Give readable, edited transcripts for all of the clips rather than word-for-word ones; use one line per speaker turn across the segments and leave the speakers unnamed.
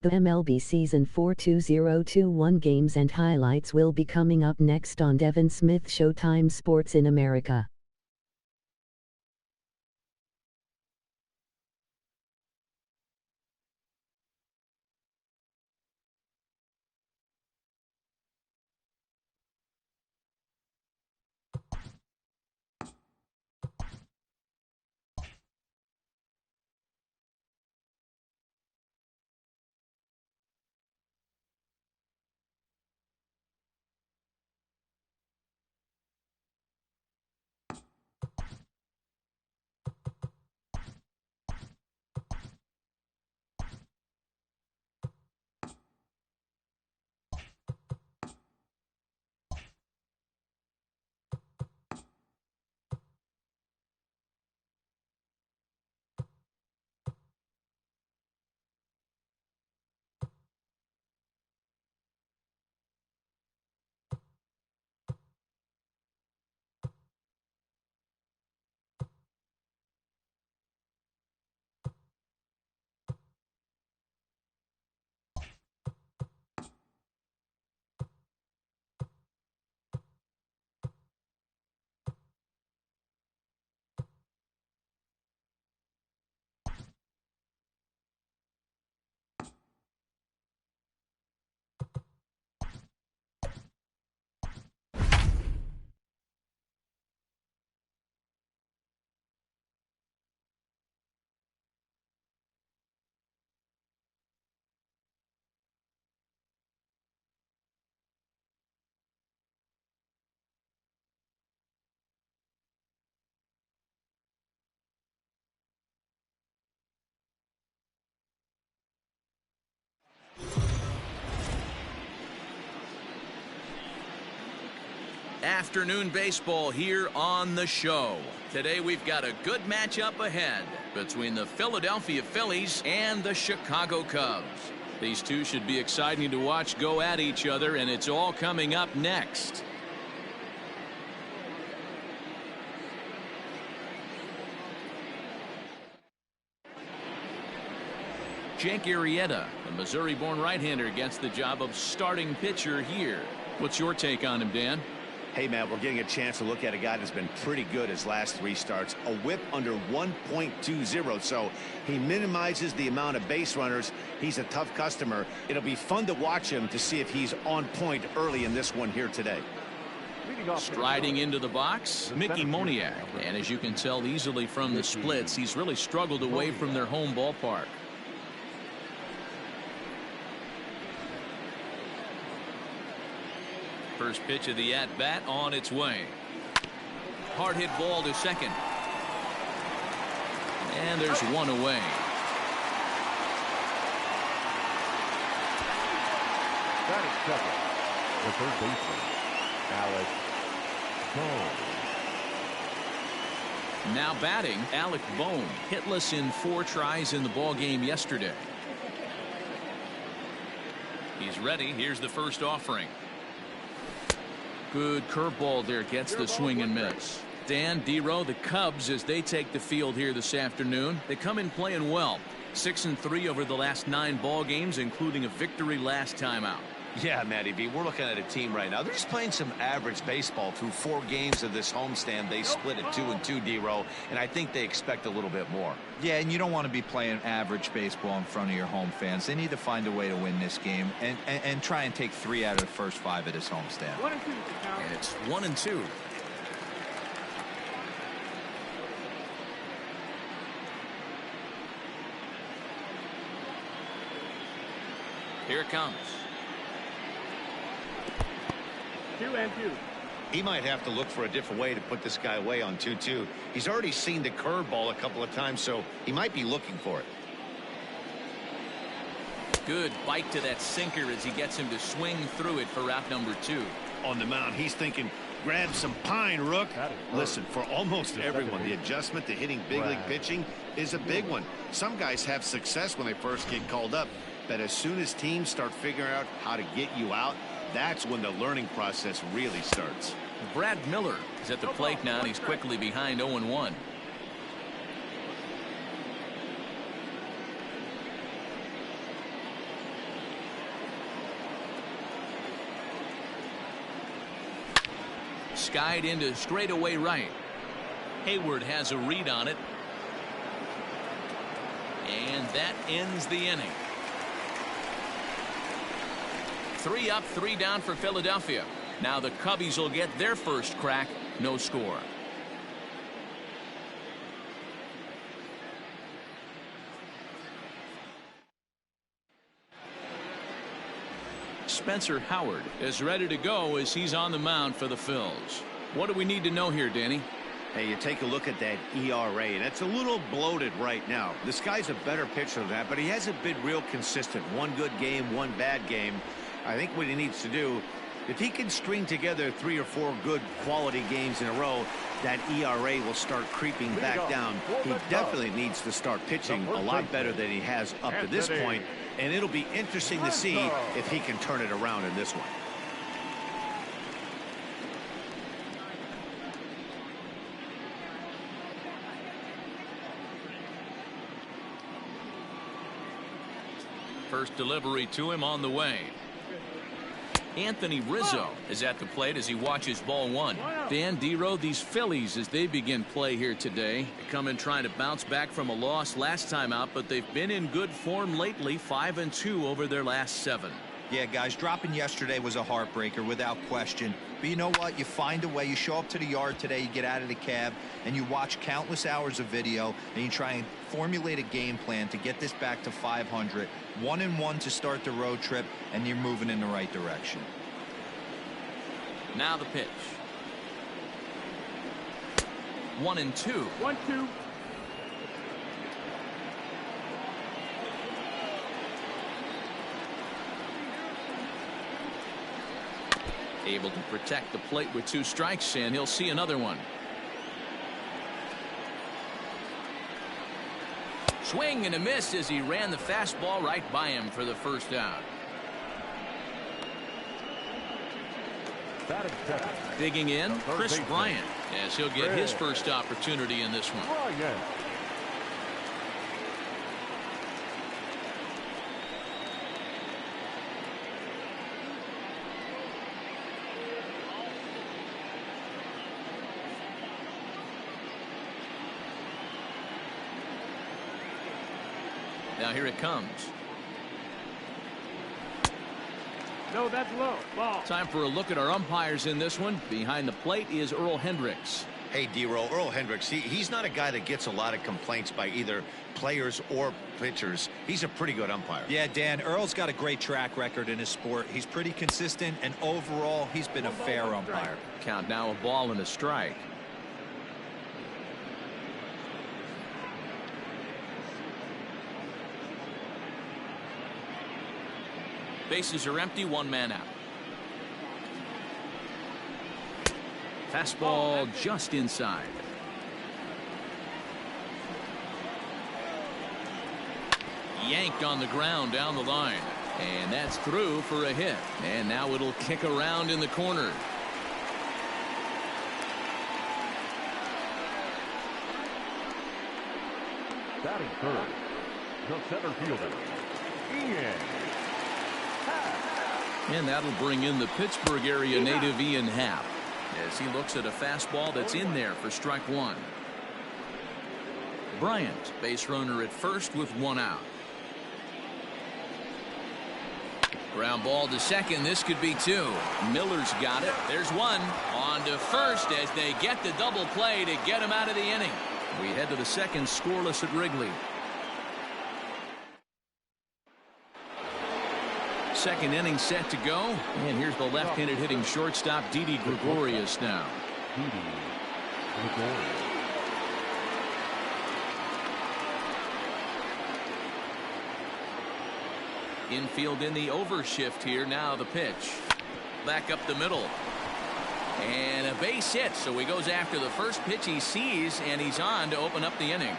The MLB Season 4 2021 games and highlights will be coming up next on Devin Smith Showtime Sports in America.
Afternoon baseball here on the show. Today we've got a good matchup ahead between the Philadelphia Phillies and the Chicago Cubs. These two should be exciting to watch go at each other, and it's all coming up next. Jake Arrieta, a Missouri-born right-hander, gets the job of starting pitcher here. What's your take on him, Dan?
Hey, Matt, we're getting a chance to look at a guy that's been pretty good his last 3 starts. A whip under 1.20, so he minimizes the amount of base runners. He's a tough customer. It'll be fun to watch him to see if he's on point early in this one here today.
Striding into the box, Mickey Moniak. And as you can tell easily from the splits, he's really struggled away from their home ballpark. First pitch of the at-bat on its way. Hard hit ball to second. And there's one away.
That is second. The third baseman, Alec Bohm.
Now batting, Alec Bohm, hitless in 4 tries in the ball game yesterday. He's ready. Here's the first offering. Good curveball there, gets the swing and miss. Dan, D-Row, the Cubs, as they take the field here this afternoon, they come in playing well. 6-3 over the last 9 ball games, including a victory last time out.
Yeah, Matty B, we're looking at a team right now. They're just playing some average baseball through 4 games of this homestand. They split at 2-2, D-Row, and I think they expect a little bit more.
Yeah, and you don't want to be playing average baseball in front of your home fans. They need to find a way to win this game and try and take 3 out of the first 5 of this homestand.
And it's 1-2. Here it comes.
2-2.
He might have to look for a different way to put this guy away on 2-2. He's already seen the curveball a couple of times, so he might be looking for it.
Good bite to that sinker as he gets him to swing through it for out number 2.
On the mound, he's thinking, grab some pine, Rook. Listen, for almost everyone, the adjustment to hitting big league pitching is a big one. Some guys have success when they first get called up, but as soon as teams start figuring out how to get you out, that's when the learning process really starts.
Brad Miller is at the plate now, and he's quickly behind 0-1. skied into straightaway right. Hayward has a read on it. And that ends the inning. 3 up, 3 down for Philadelphia. Now the Cubbies will get their first crack. No score. Spencer Howard is ready to go as he's on the mound for the Phils. What do we need to know here, Danny?
Hey, you take a look at that ERA, and it's a little bloated right now. This guy's a better pitcher than that, but he hasn't been real consistent. One good game, one bad game. I think what he needs to do, if he can string together 3 or 4 good quality games in a row, that ERA will start creeping back down. He definitely needs to start pitching a lot better than he has up to this point, and it'll be interesting to see if he can turn it around in this one.
First delivery to him on the way. Anthony Rizzo is at the plate as he watches ball 1. Dan Dero, these Phillies, as they begin play here today, they come in trying to bounce back from a loss last time out, but they've been in good form lately, 5-2 over their last 7.
Yeah, guys, dropping yesterday was a heartbreaker without question. But you know what? You find a way. You show up to the yard today, you get out of the cab, and you watch countless hours of video, and you try and formulate a game plan to get this back to 500. 1-1 to start the road trip, and you're moving in the right direction.
Now the pitch. 1-2.
1-2.
Able to protect the plate with 2 strikes, and he'll see another one. Swing and a miss as he ran the fastball right by him for the first out. Digging in, Chris Bryant, as he'll get his first opportunity in this one. Now here it comes.
No, that's low. Ball.
Time for a look at our umpires in this one. Behind the plate is Earl Hendricks.
Hey, Dero, Earl Hendricks, he's not a guy that gets a lot of complaints by either players or pitchers. He's a pretty good umpire.
Yeah, Dan, Earl's got a great track record in his sport. He's pretty consistent, and overall, he's been a fair umpire.
Count now, a ball and a strike. Bases are empty, 1 man out. Fastball just inside. Yanked on the ground down the line. And that's through for a hit. And now it'll kick around in the corner.
Batting third, the center fielder, Ian.
And that'll bring in the Pittsburgh area native Ian Happ as he looks at a fastball that's in there for strike 1. Bryant, base runner at first with 1 out. Ground ball to second. This could be 2. Miller's got it. There's 1. On to first as they get the double play to get him out of the inning. We head to the second, scoreless at Wrigley. Second inning set to go, and here's the left-handed hitting shortstop Didi Gregorius now. Infield in the overshift here. Now the pitch. Back up the middle. And a base hit, so he goes after the first pitch he sees, and he's on to open up the inning.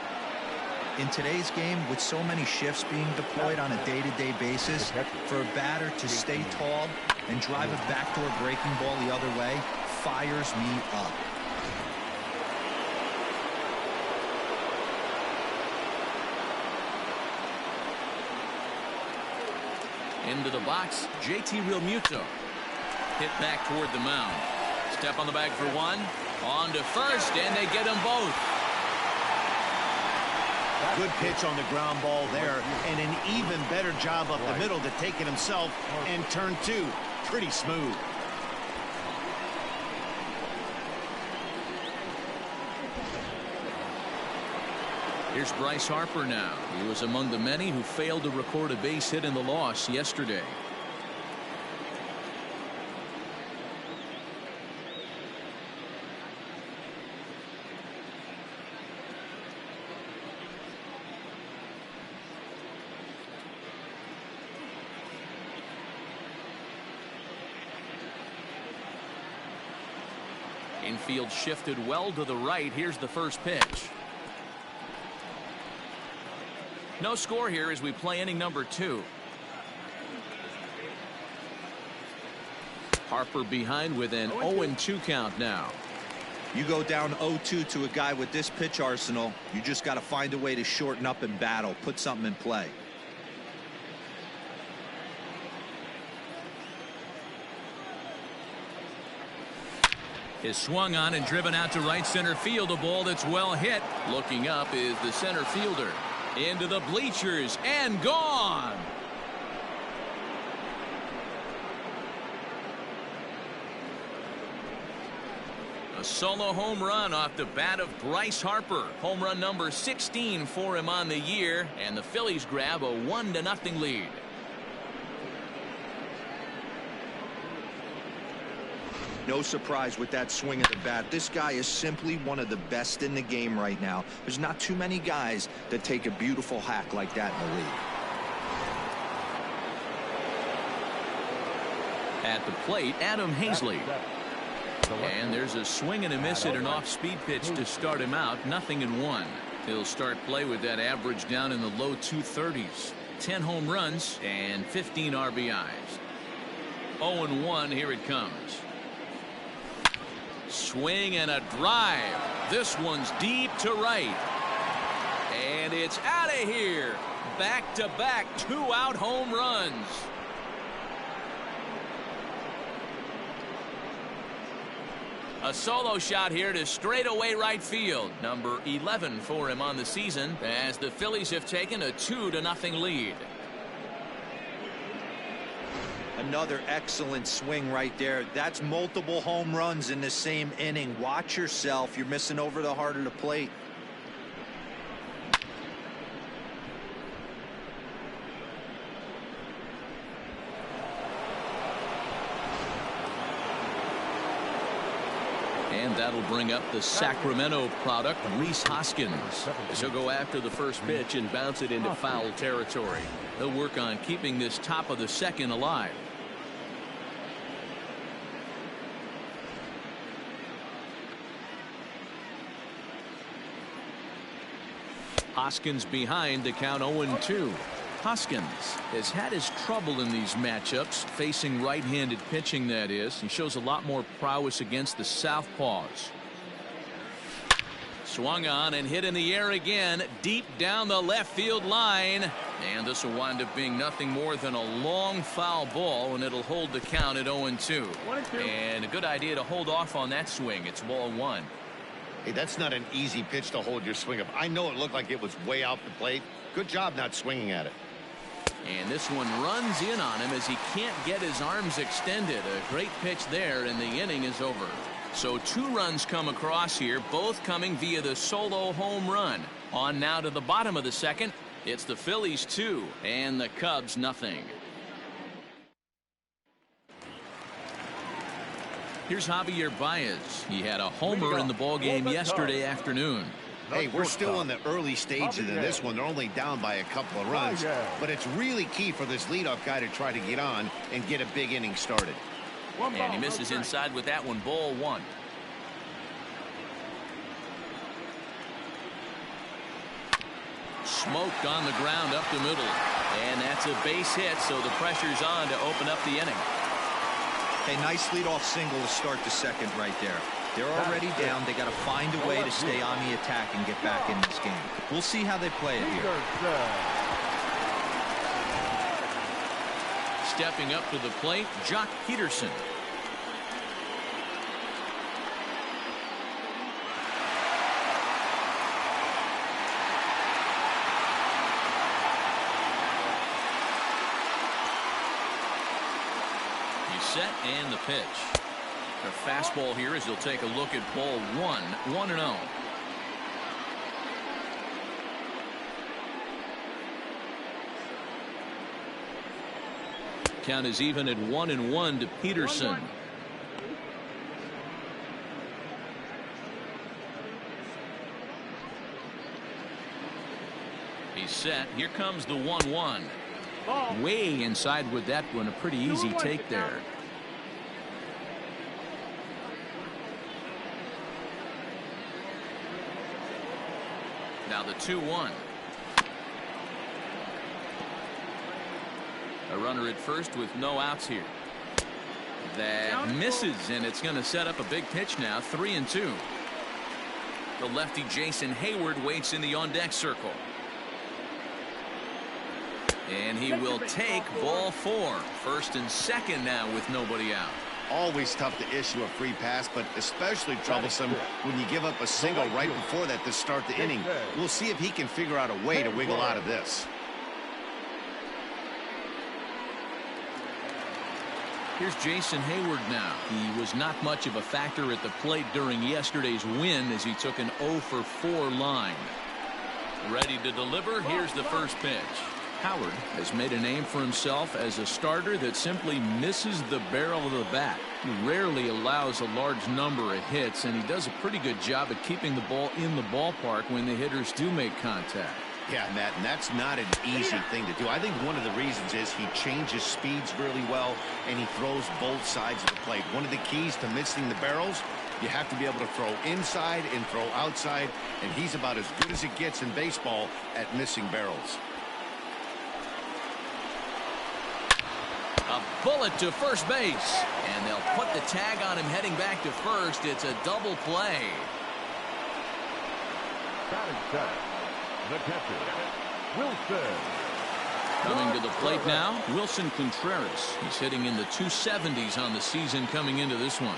In today's game, with so many shifts being deployed on a day-to-day basis, for a batter to stay tall and drive a backdoor breaking ball the other way fires me up. Into the box, JT Realmuto. Hit back toward the mound. He's
Step on the bag for one. On to first, and they get them both.
Good pitch on the ground ball there, and an even better job up the middle to take it himself, and turn two. Pretty smooth.
Here's Bryce Harper now. He was among the many who failed to record a base hit in the loss yesterday. Infield shifted well to the right. Here's the first pitch. No score here as we play inning number 2. Harper behind with an 0-2 count now.
You go down 0-2 to a guy with this pitch arsenal, you just got to find a way to shorten up and battle, put something in play.
Is swung on and driven out to right center field. A ball that's well hit. Looking up is the center fielder. Into the bleachers and gone. A solo home run off the bat of Bryce Harper. Home run number 16 for him on the year, and the Phillies grab a 1-0 lead.
No surprise with that swing of the bat. This guy is simply one of the best in the game right now. There's not too many guys that take a beautiful hack like that in the league.
At the plate, Adam Hazley. And there's a swing and a miss at an off-speed pitch to start him out. 0-1. He'll start play with that average down in the low 230s. 10 home runs and 15 RBIs. 0-1. Here it comes. Swing and a drive. This one's deep to right. And it's out of here. Back-to-back 2-out home runs. A solo shot here to straightaway right field. Number 11 for him on the season as the Phillies have taken a 2-0 lead.
Another excellent swing right there. That's multiple home runs in the same inning. Watch yourself. You're missing over the heart of the plate.
And that'll bring up the Sacramento product, Rhys Hoskins. He'll go after the first pitch and bounce it into foul territory. He'll work on keeping this top of the second alive. Hoskins behind to count 0-2. Hoskins has had his trouble in these matchups, facing right-handed pitching, that is. He shows a lot more prowess against the southpaws. Swung on and hit in the air again, deep down the left field line. And this will wind up being nothing more than a long foul ball, and it'll hold the count at 0-2. And a good idea to hold off on that swing. It's ball 1.
Hey, that's not an easy pitch to hold your swing up. I know it looked like it was way off the plate. Good job not swinging at it.
And this one runs in on him as he can't get his arms extended. A great pitch there, and the inning is over. So 2 runs come across here, both coming via the solo home run. On now to the bottom of the second. It's the Phillies 2 and the Cubs nothing. Here's Javier Baez. He had a homer in the ballgame yesterday afternoon.
Hey, we're still in the early stages of this one. They're only down by a couple of runs, but it's really key for this leadoff guy to try to get on and get a big inning started.
And he misses inside with that one. Ball 1. Smoked on the ground up the middle. And that's a base hit, so the pressure's on to open up the inning.
Hey, nice leadoff single to start the second right there. They're already down. They got to find a way to stay on the attack and get back in this game. We'll see how they play it here.
Stepping up to the plate, Jock Peterson. set and the pitch. The fastball here as he'll take a look at ball 1-0. Count is even at 1-1 to Peterson. He's set. Here comes the 1-1. Way inside with that one. A pretty easy take there. Now the 2-1. A runner at first with no outs here. That misses, and it's going to set up a big pitch now. 3-2. The lefty Jason Hayward waits in the on-deck circle. And he will take ball 4. First and second now with nobody out.
Always tough to issue a free pass, but especially troublesome when you give up a single right before that to start the inning. We'll see if he can figure out a way to wiggle out of this.
Here's Jason Hayward now. He was not much of a factor at the plate during yesterday's win as he took an 0-for-4 line. Ready to deliver. Here's the first pitch. Howard has made a name for himself as a starter that simply misses the barrel of the bat. He rarely allows a large number of hits, and he does a pretty good job at keeping the ball in the ballpark when the hitters do make contact.
Yeah, Matt, and that's not an easy thing to do. I think one of the reasons is he changes speeds really well, and he throws both sides of the plate. One of the keys to missing the barrels, you have to be able to throw inside and throw outside, and he's about as good as it gets in baseball at missing barrels.
A bullet to first base, and they'll put the tag on him heading back to first. It's a double play.
Batting center, the catcher, Wilson.
Coming to the plate now, Wilson Contreras. He's hitting in the 270s on the season coming into this one.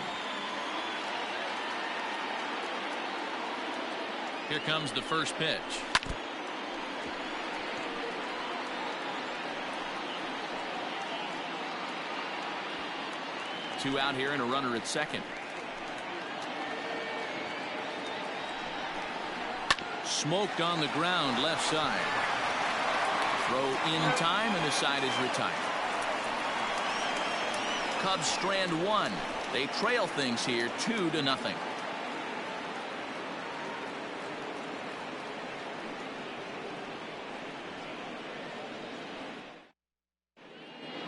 Here comes the first pitch. Two out here and a runner at second. Smoked on the ground left side. Throw in time and the side is retired. Cubs strand one. They trail things here 2-0.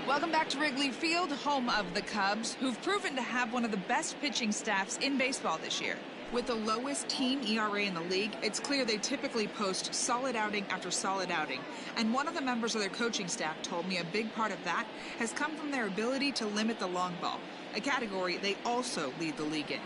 Welcome back to Wrigley Field, home of the Cubs, who've proven to have one of the best pitching staffs in baseball this year. With the lowest team ERA in the league, it's clear they typically post solid outing after solid outing. And one of the members of their coaching staff told me a big part of that has come from their ability to limit the long ball, a category they also lead the league in.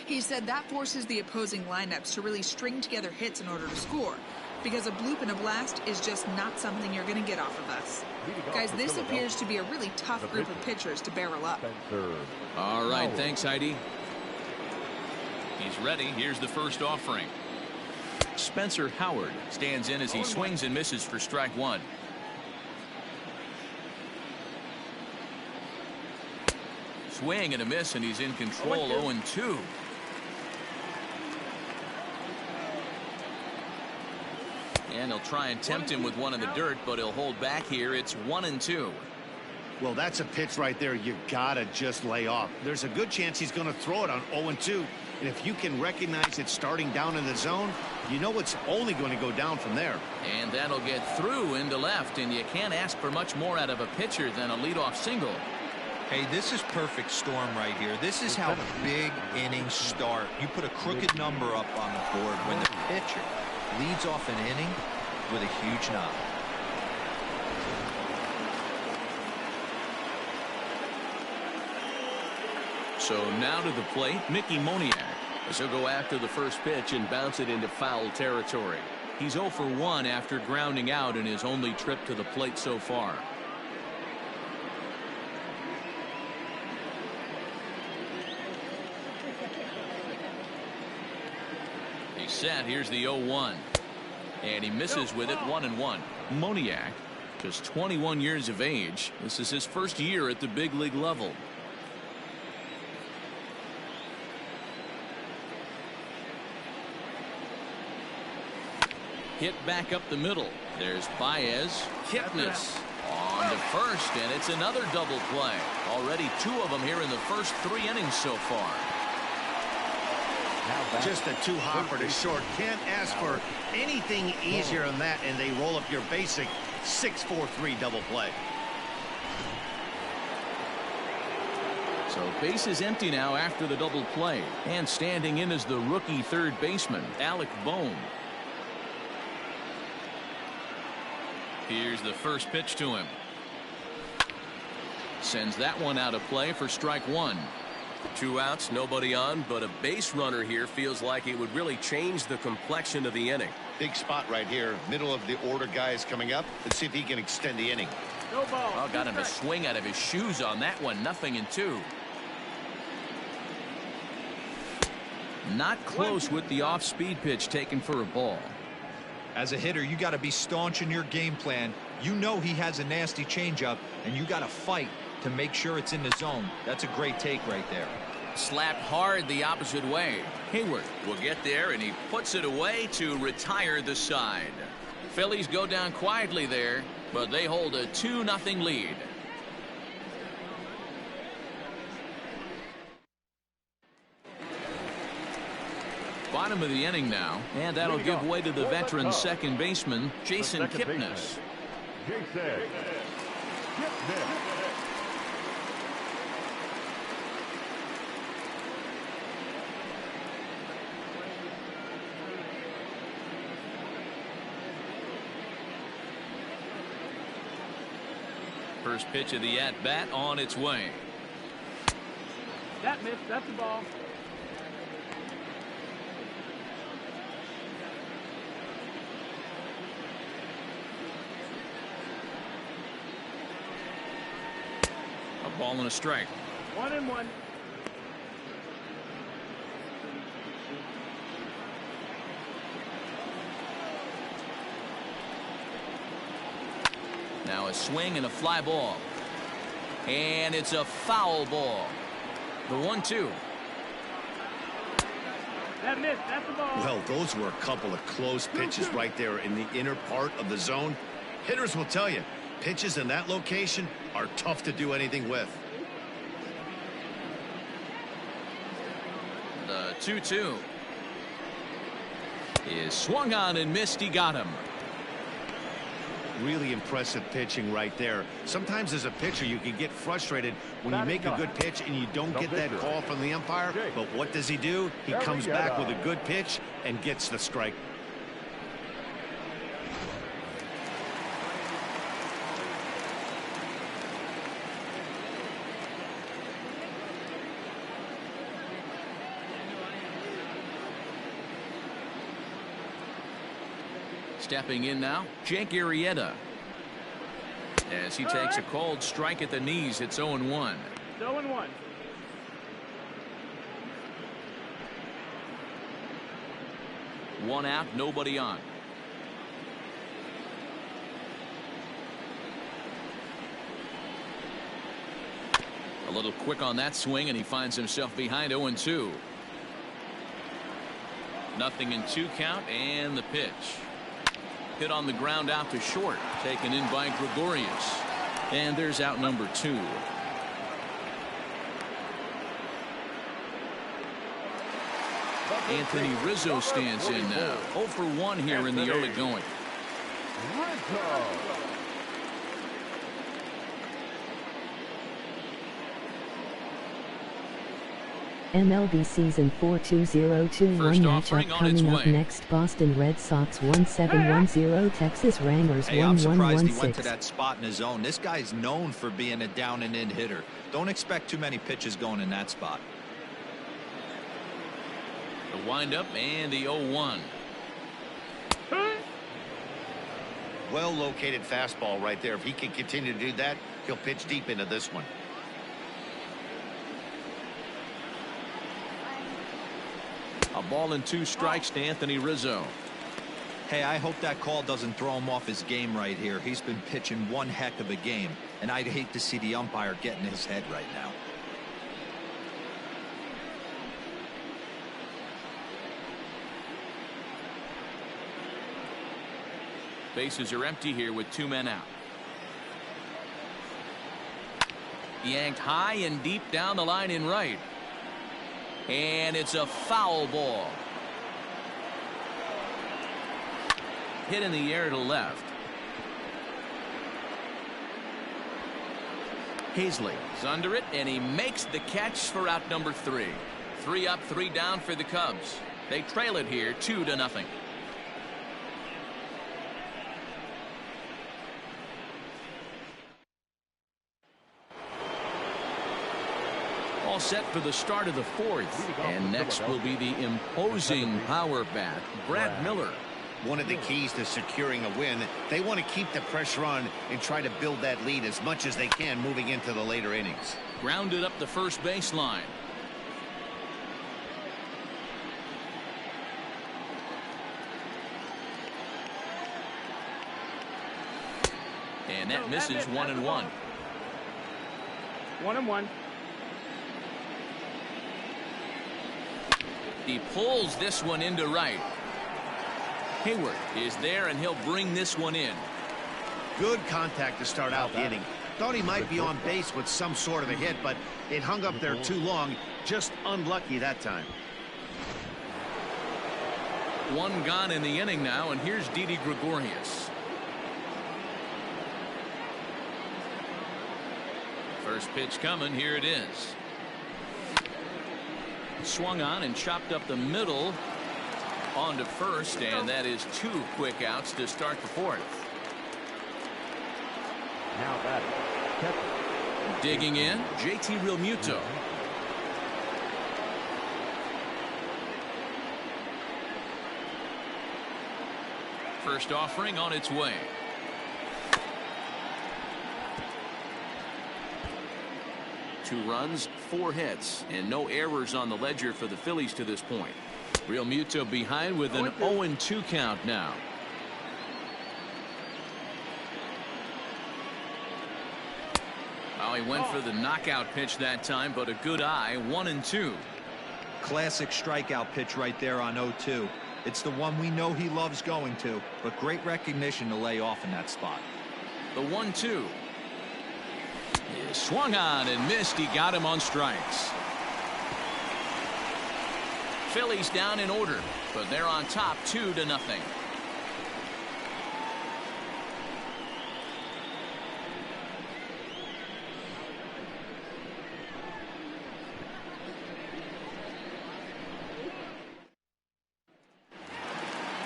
He said that forces the opposing lineups to really string together hits in order to score, because a bloop and a blast is just not something you're going to get off of us. Guys, this appears to be a really tough group of pitchers to barrel up.
All right, thanks, Heidi. He's ready. Here's the first offering. Spencer Howard stands in as he swings and misses for strike one. Swing and a miss, and he's in control. 0-2. And he'll try and tempt him with one in the dirt, but he'll hold back here. It's 1-2.
Well, that's a pitch right there you gotta just lay off. There's a good chance he's going to throw it on 0-2. And if you can recognize it starting down in the zone, you know it's only going to go down from there.
And that'll get through into left, and you can't ask for much more out of a pitcher than a leadoff single.
Hey, this is perfect storm right here. This is how big innings start. You put a crooked number up on the board when the pitcher leads off an inning with a huge knock.
So now to the plate, Mickey Moniak, as he'll go after the first pitch and bounce it into foul territory. He's 0 for 1 after grounding out in his only trip to the plate so far. He's set. Here's the 0-1. And he misses with it. 1-1. Moniak, just 21 years of age. This is his first year at the big league level. Hit back up the middle. There's Baez. Kipnis on to first, and it's another double play. Already 2 of them here in the first 3 innings so far.
Just a 2-hopper to short. Can't ask for anything easier than that, and they roll up your basic 6-4-3 double play.
So base is empty now after the double play, and standing in is the rookie third baseman, Alec Bohm. Here's the first pitch to him. Sends that one out of play for strike 1.
2 outs, nobody on, but a base runner here feels like it would really change the complexion of the inning.
Big spot right here. Middle of the order guy is coming up. Let's see if he can extend the inning.
No ball. Oh, got him to swing out of his shoes on that one. 0-2. Not close with the off-speed pitch taken for a ball.
As a hitter, you got to be staunch in your game plan. You know he has a nasty changeup, and you got to fight to make sure it's in the zone. That's a great take right there.
Slapped hard the opposite way. Hayward will get there, and he puts it away to retire the side. Phillies go down quietly there, but they hold a 2-0 lead. Bottom of the inning now, and that'll give way to the veteran second baseman, Jason Kipnis. First pitch of the at-bat on its way.
That missed. That's the ball.
A ball and a strike.
1-1.
Now a swing and a fly ball. And it's a foul ball. The 1-2.
That missed. That's the ball.
Well, those were a couple of close pitches right there in the inner part of the zone. Hitters will tell you, pitches in that location are tough to do anything with.
The 2-2 is swung on and missed. He got him.
Really impressive pitching right there. Sometimes as a pitcher you can get frustrated when you make a good pitch and you don't get that call from the umpire. But what does he do? He comes back with a good pitch and gets the strike.
Stepping in now, Jake Arrieta. As he takes a cold strike at the knees, it's 0-1.
0-1.
One out, nobody on. A little quick on that swing, and he finds himself behind 0-2. 0-2 count, and the pitch. Hit on the ground out to short, taken in by Gregorius. And there's out number 2. Anthony Rizzo stands in now. 0 for 1 here in the early going.
MLB season 4-2021 matchup coming up next. Boston Red Sox 1-7-1-0, Texas Rangers 1-1-1-6.
Hey, I'm surprised he went to that spot in his zone. This guy's known for being a down and in hitter. Don't expect too many pitches going in that spot.
The windup and the 0-1.
Well located fastball right there. If he can continue to do that, he'll pitch deep into this one.
A ball and 2 strikes to Anthony Rizzo.
Hey, I hope that call doesn't throw him off his game right here. He's been pitching one heck of a game, and I'd hate to see the umpire get in his head right now.
Bases are empty here with 2 men out. Yanked high and deep down the line in right. And it's a foul ball. Hit in the air to left. Hazley is under it, and he makes the catch for out number 3. 3 up, 3 down for the Cubs. They trail it here 2-0. All set for the start of the 4th. And next will be the imposing power bat, Brad Miller.
One of the keys to securing a win, they want to keep the pressure on and try to build that lead as much as they can moving into the later innings.
Grounded up the first baseline. And that misses 1-1.
1-1.
He pulls this one into right. Hayward is there, and he'll bring this one in.
Good contact to start out the inning. Thought he might be on base with some sort of a hit, but it hung up there too long. Just unlucky that time.
1 gone in the inning now, and here's Didi Gregorius. First pitch coming. Here it is. Swung on and chopped up the middle on to first, and that is 2 quick outs to start the 4th.
Now batting.
Digging in, JT Realmuto. First offering on its way. Two runs, 4 hits, and no errors on the ledger for the Phillies to this point. Realmuto behind with an 0-2 count now. Well, he went for the knockout pitch that time, but a good eye. 1-2.
Classic strikeout pitch right there on 0-2. It's the one we know he loves going to, but great recognition to lay off in that spot.
The 1-2. He swung on and missed. He got him on strikes. Phillies down in order, but they're on top 2-0.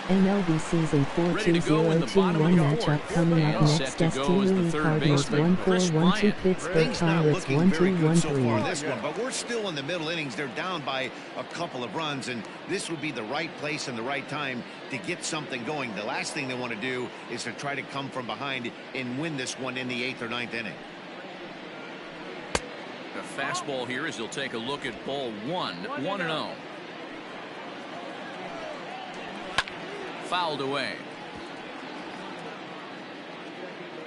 MLB season 4 2021 matchup coming up next. ST Louis Cardinals 1-4-1-2 Pittsburgh
Things not
Pirates
looking very good so far in
1-2-1-3.
this one, but we're still in the middle innings. They're down by a couple of runs, and this would be the right place and the right time to get something going. The last thing they want to do is to try to come from behind and win this one in the 8th or 9th inning.
A fastball here as he'll take a look at ball 1. 1-0. Fouled away.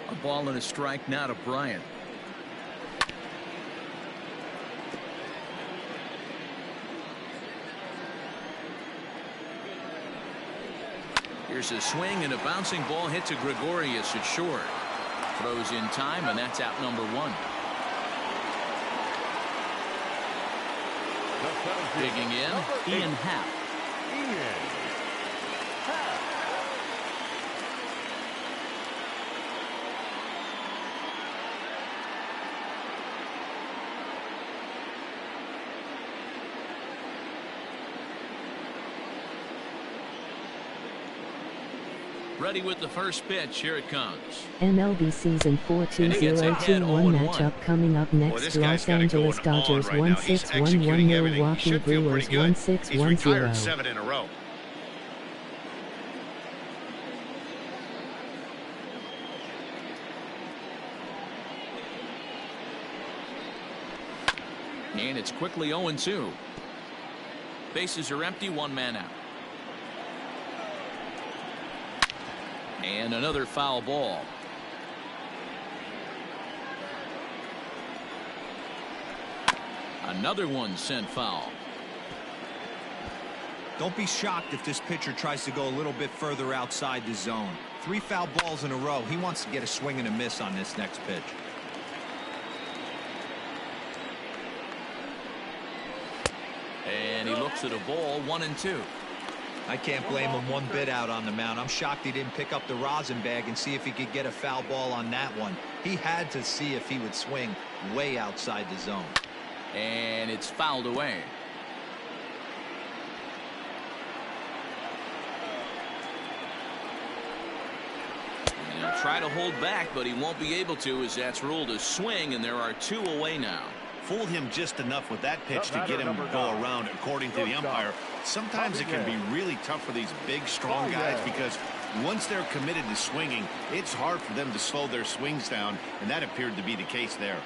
A ball and a strike now to Bryant. Here's a swing and a bouncing ball hit to Gregorius at short. Throws in time, and that's out number 1. Digging in, Ian Happ. Ready with the first pitch. Here it comes.
MLB season 4 2021 matchup coming up next. Los Angeles Dodgers 1-6-1-1 Milwaukee Brewers 1-6-1-0.
7 in a row.
And it's quickly 0-2. Bases are empty, 1 man out. And another foul ball. Another one sent foul.
Don't be shocked if this pitcher tries to go a little bit further outside the zone. 3 foul balls in a row. He wants to get a swing and a miss on this next pitch.
And he looks at a ball, 1-2.
I can't blame him one bit out on the mound. I'm shocked he didn't pick up the rosin bag and see if he could get a foul ball on that one. He had to see if he would swing way outside the zone.
And it's fouled away. And he'll try to hold back, but he won't be able to, as that's ruled a swing, and there are 2 away now.
Fooled him just enough with that pitch to get him to go around, according to the umpire. Sometimes it can be really tough for these big, strong guys because once they're committed to swinging, it's hard for them to slow their swings down, and that appeared to be the case there.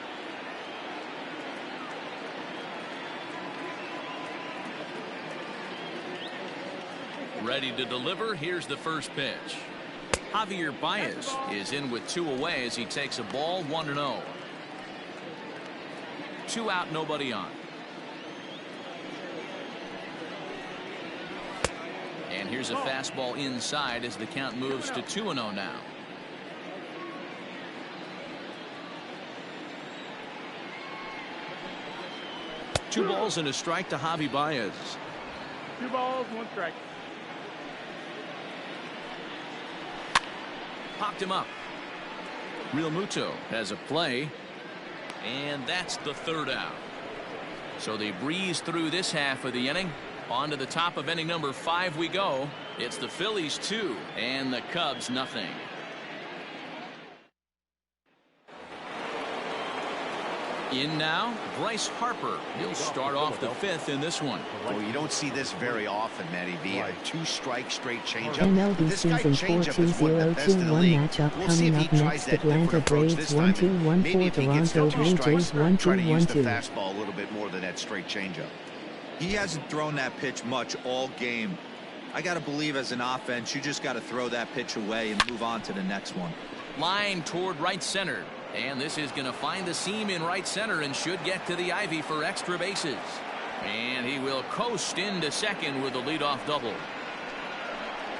Ready to deliver. Here's the first pitch. Javier Baez is in with 2 away as he takes a ball, 1-0. 2 out, nobody on. And here's a fastball inside as the count moves to 2-0 now. Two balls and a strike to Javi Baez.
2 balls, 1 strike.
Popped him up. Real Muto has a play. And that's the 3rd out. So they breeze through this half of the inning. On to the top of inning number 5 we go. It's the Phillies 2 and the Cubs nothing. In now, Bryce Harper. He'll start off the 5th in this one.
Well, you don't see this very often, Matty V. A 2-strike straight changeup.
MLB
This guy
season
changeup is one of the best in the
4-2-0-2-1
league.
matchup
We'll see
coming
if he
up
tries
next.
that
Atlanta
different approach
Braves
this time.
1-2-1
Maybe if
for
he gets
Toronto
to 2
Blue
strikes,
Jays
try to use the
1-2-1-2.
fastball a little bit more than that straight changeup.
He hasn't thrown that pitch much all game. I got to believe as an offense, you just got to throw that pitch away and move on to the next one.
Line toward right center. And this is going to find the seam in right center and should get to the ivy for extra bases. And he will coast into second with a leadoff double.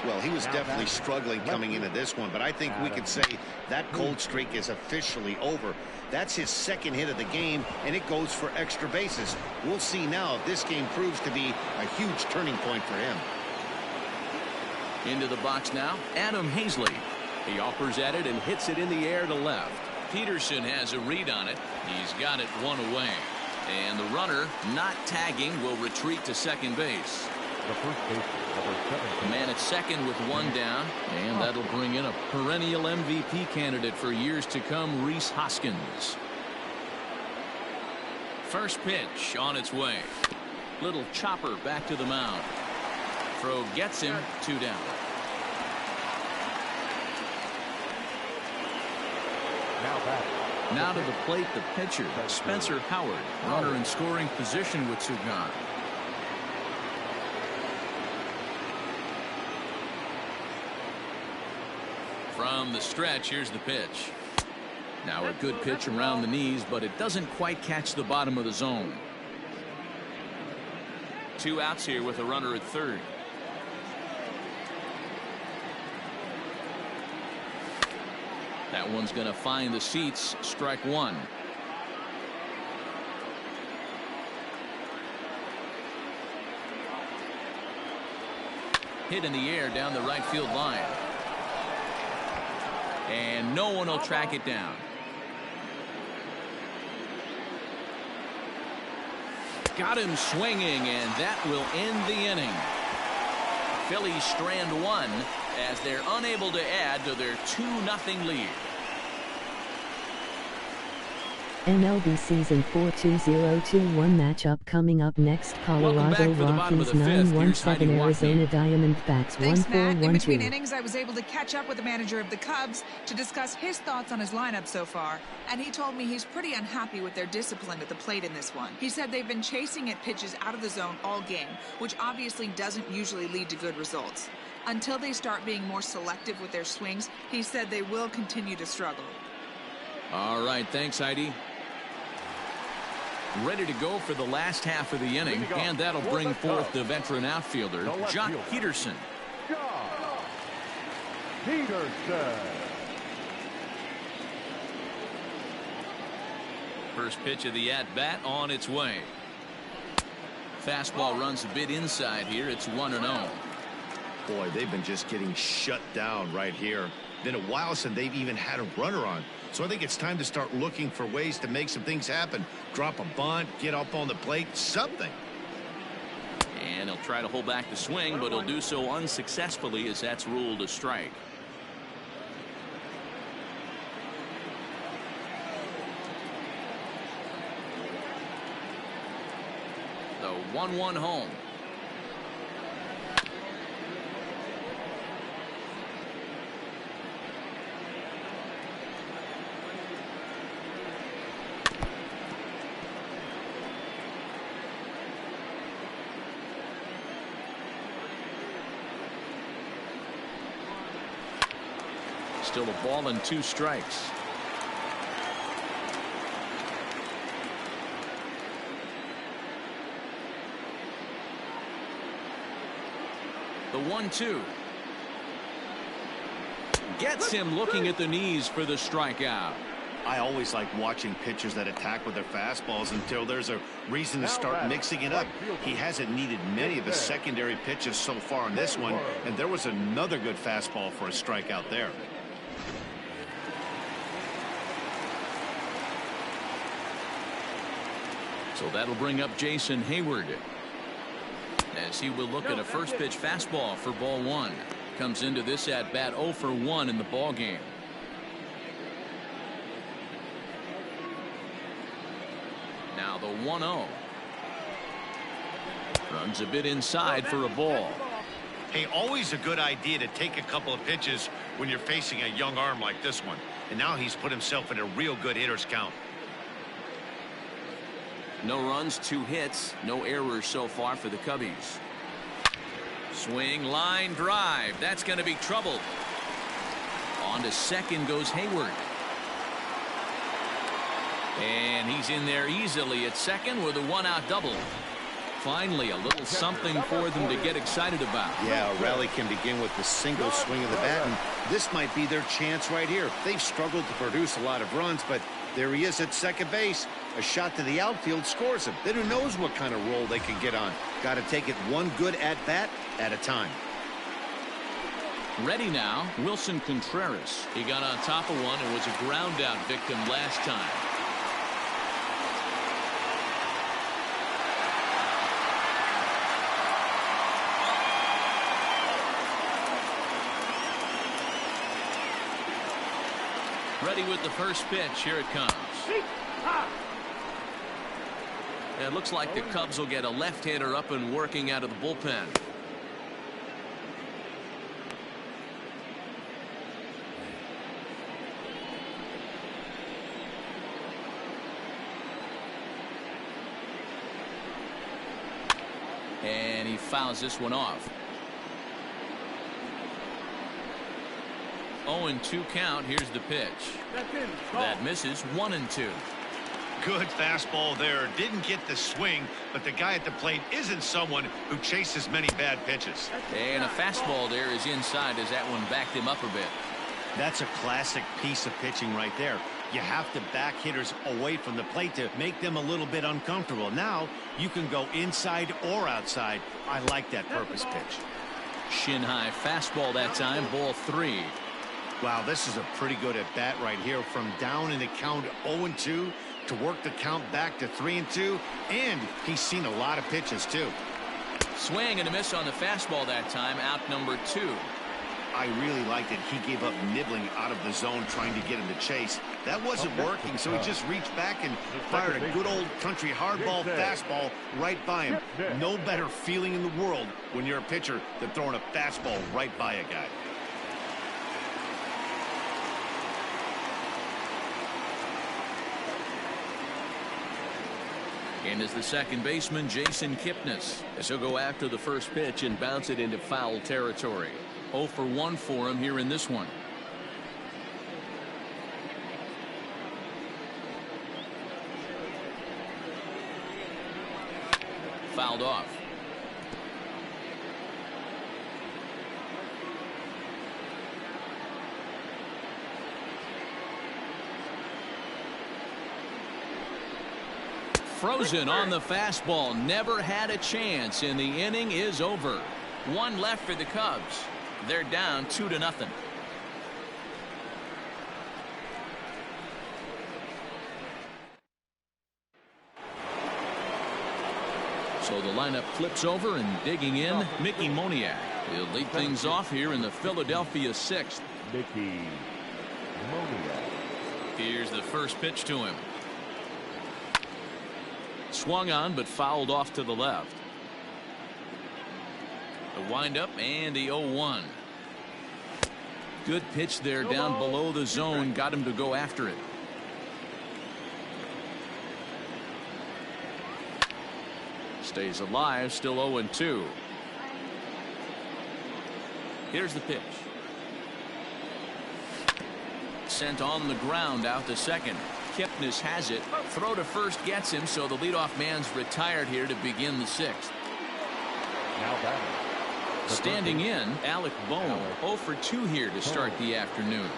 Well, he was definitely struggling coming into this one, but I think we could say that cold streak is officially over. That's his 2nd hit of the game, and it goes for extra bases. We'll see now if this game proves to be a huge turning point for him.
Into the box now, Adam Hazley. He offers at it and hits it in the air to left. Peterson has a read on it. He's got it 1 away. And the runner, not tagging, will retreat to second base.
The first baseman, number 17.
Man at second with 1 down. And that'll bring in a perennial MVP candidate for years to come, Rhys Hoskins. First pitch on its way. Little chopper back to the mound. Throw gets him, 2 down. Now to the plate, the pitcher, Spencer Howard. Runner in scoring position with 2 gone. From the stretch, here's the pitch. Now a good pitch around the knees, but it doesn't quite catch the bottom of the zone. 2 outs here with a runner at third. That one's going to find the seats. Strike 1. Hit in the air down the right field line. And no one will track it down. Got him swinging, and that will end the inning. Phillies strand 1 as they're unable to add to their 2-0 lead.
MLB season 4-2-0-2-1 matchup coming up next. Colorado Rockies 9-1-7 Arizona Diamondbacks 1-4-1-2.
In between innings, I was able to catch up with the manager of the Cubs to discuss his thoughts on his lineup so far, and he told me he's pretty unhappy with their discipline at the plate in this one. He said they've been chasing at pitches out of the zone all game, which obviously doesn't usually lead to good results. Until they start being more selective with their swings, he said they will continue to struggle.
All right, thanks, Heidi. Ready to go for the last half of the inning, and that'll bring forth the veteran outfielder, Jock Peterson.
Jock Peterson.
First pitch of the at-bat on its way. Fastball runs a bit inside here. It's 1-0.
Boy, they've been just getting shut down right here. Been a while since they've even had a runner on. So I think it's time to start looking for ways to make some things happen. Drop a bunt, get up on the plate, something.
And he'll try to hold back the swing, but he'll do so unsuccessfully as that's ruled a strike. The 1-1 home. Still a ball and 2 strikes. The 1-2 gets him looking at the knees for the strikeout.
I always like watching pitchers that attack with their fastballs until there's a reason to start mixing it up. He hasn't needed many of the secondary pitches so far in this one, and there was another good fastball for a strikeout there.
So that'll bring up Jason Hayward, as he will look at a first pitch fastball for ball 1. Comes into this at bat 0 for 1 in the ball game. Now the 1-0. Runs a bit inside for a ball.
Hey, always a good idea to take a couple of pitches when you're facing a young arm like this one. And now he's put himself in a real good hitter's count.
No runs, 2 hits, no errors so far for the Cubbies. Swing, line drive. That's going to be trouble. On to second goes Hayward. And he's in there easily at second with a 1-out double. Finally, a little something for them to get excited about.
Yeah, a rally can begin with the single swing of the bat, and this might be their chance right here. They've struggled to produce a lot of runs, but there he is at second base. A shot to the outfield scores him. Then who knows what kind of roll they can get on. Got to take it one good at-bat at a time.
Ready now, Wilson Contreras. He got on top of one and was a ground-out victim last time. Ready with the first pitch. Here it comes. It looks like the Cubs will get a left-hander up and working out of the bullpen. And he fouls this one off. 0-2 count. Here's the pitch. That misses. 1-2.
Good fastball there. Didn't get the swing, but the guy at the plate isn't someone who chases many bad pitches.
And a fastball there is inside as that one backed him up a bit.
That's a classic piece of pitching right there. You have to back hitters away from the plate to make them a little bit uncomfortable. Now you can go inside or outside. I like that purpose pitch.
Shin high fastball that time. Ball 3.
Wow, this is a pretty good at bat right here. From down in the count 0-2 to work the count back to 3-2, and he's seen a lot of pitches too.
Swing and a miss on the fastball that time. Out number 2.
I really liked it. He gave up nibbling out of the zone trying to get him to chase. That wasn't working, so he just reached back and fired a good old country hardball fastball right by him. No better feeling in the world when you're a pitcher than throwing a fastball right by a guy.
And as the second baseman, Jason Kipnis, as he'll go after the first pitch and bounce it into foul territory. 0 for 1 for him here in this one. fouled off. Frozen on the fastball. Never had a chance, and the inning is over. One left for the Cubs. They're down 2-0. So the lineup flips over, and digging in, Mickey Moniak. He'll lead things off here in the Philadelphia 6th.
Mickey Moniak.
Here's the first pitch to him. Swung on, but fouled off to the left. The windup and the 0-1. Good pitch there down below the zone. Got him to go after it. Stays alive, still 0-2. Here's the pitch. Sent on the ground out to second. Kipnis has it. Throw to first gets him, so the leadoff man's retired here to begin the 6th.
Now batting.
Standing in, Alec Bohm, 0 for 2 here to start the afternoon.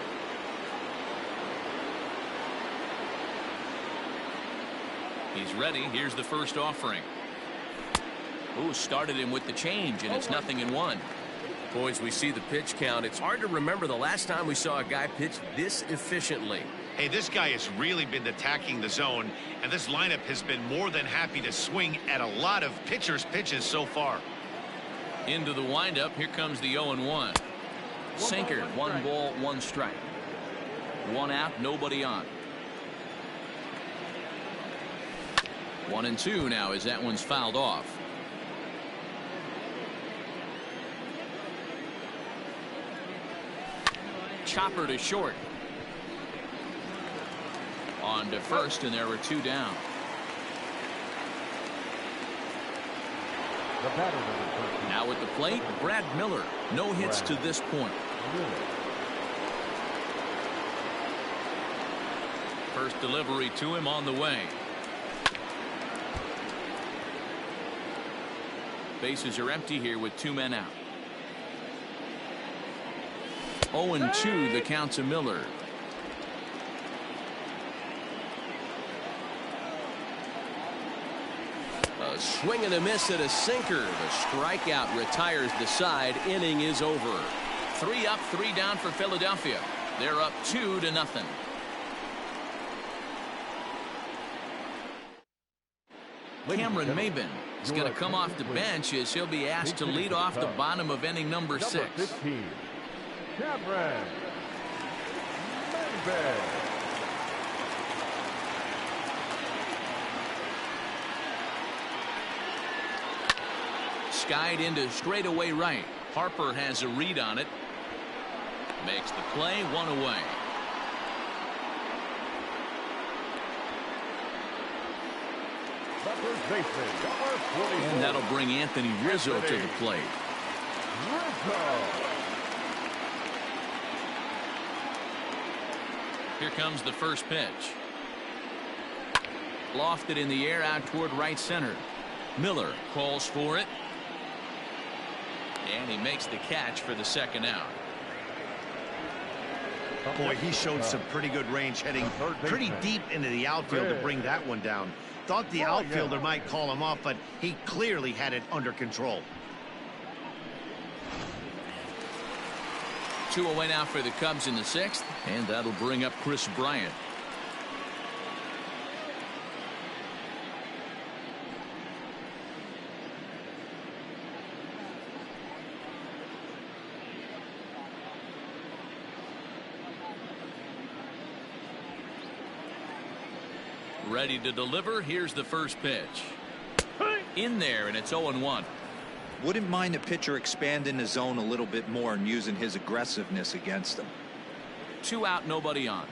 He's ready. Here's the first offering. Ooh, started him with the change, and it's 0-1.
Boys, we see the pitch count. It's hard to remember the last time we saw a guy pitch this efficiently.
Hey, this guy has really been attacking the zone, and this lineup has been more than happy to swing at a lot of pitchers' pitches so far.
Into the windup. Here comes the 0-1. Sinker. 1 ball, 1 strike. 1 out, nobody on. 1-2 now as that one's fouled off. Chopper to short. On to first, and there were 2 down.
The batter, number 13.
Now at the plate, Brad Miller. No hits to this point. First delivery to him on the way. Bases are empty here with 2 men out. 0-2 the count to Miller.
A swing and a miss at a sinker.
The strikeout retires the side. Inning is over. 3 up, 3 down for Philadelphia. They're up 2-0. Cameron Maybin is going to come off the bench as he'll be asked to lead off the bottom of inning number 6.
Number 15, Cameron Maybin.
Skied into straightaway right. Harper has a read on it. Makes the play, 1 away. And that'll bring Anthony Rizzo to the plate. Here comes the first pitch. Lofted in the air out toward right center. Miller calls for it. And he makes the catch for the 2nd out.
Boy, he showed some pretty good range heading pretty deep into the outfield to bring that one down. Thought the outfielder might call him off, but he clearly had it under control.
2 away now for the Cubs in the 6th, and that'll bring up Chris Bryant. Ready to deliver. Here's the first pitch. In there, and it's 0-1.
Wouldn't mind the pitcher expanding the zone a little bit more and using his aggressiveness against them.
2 out, nobody on.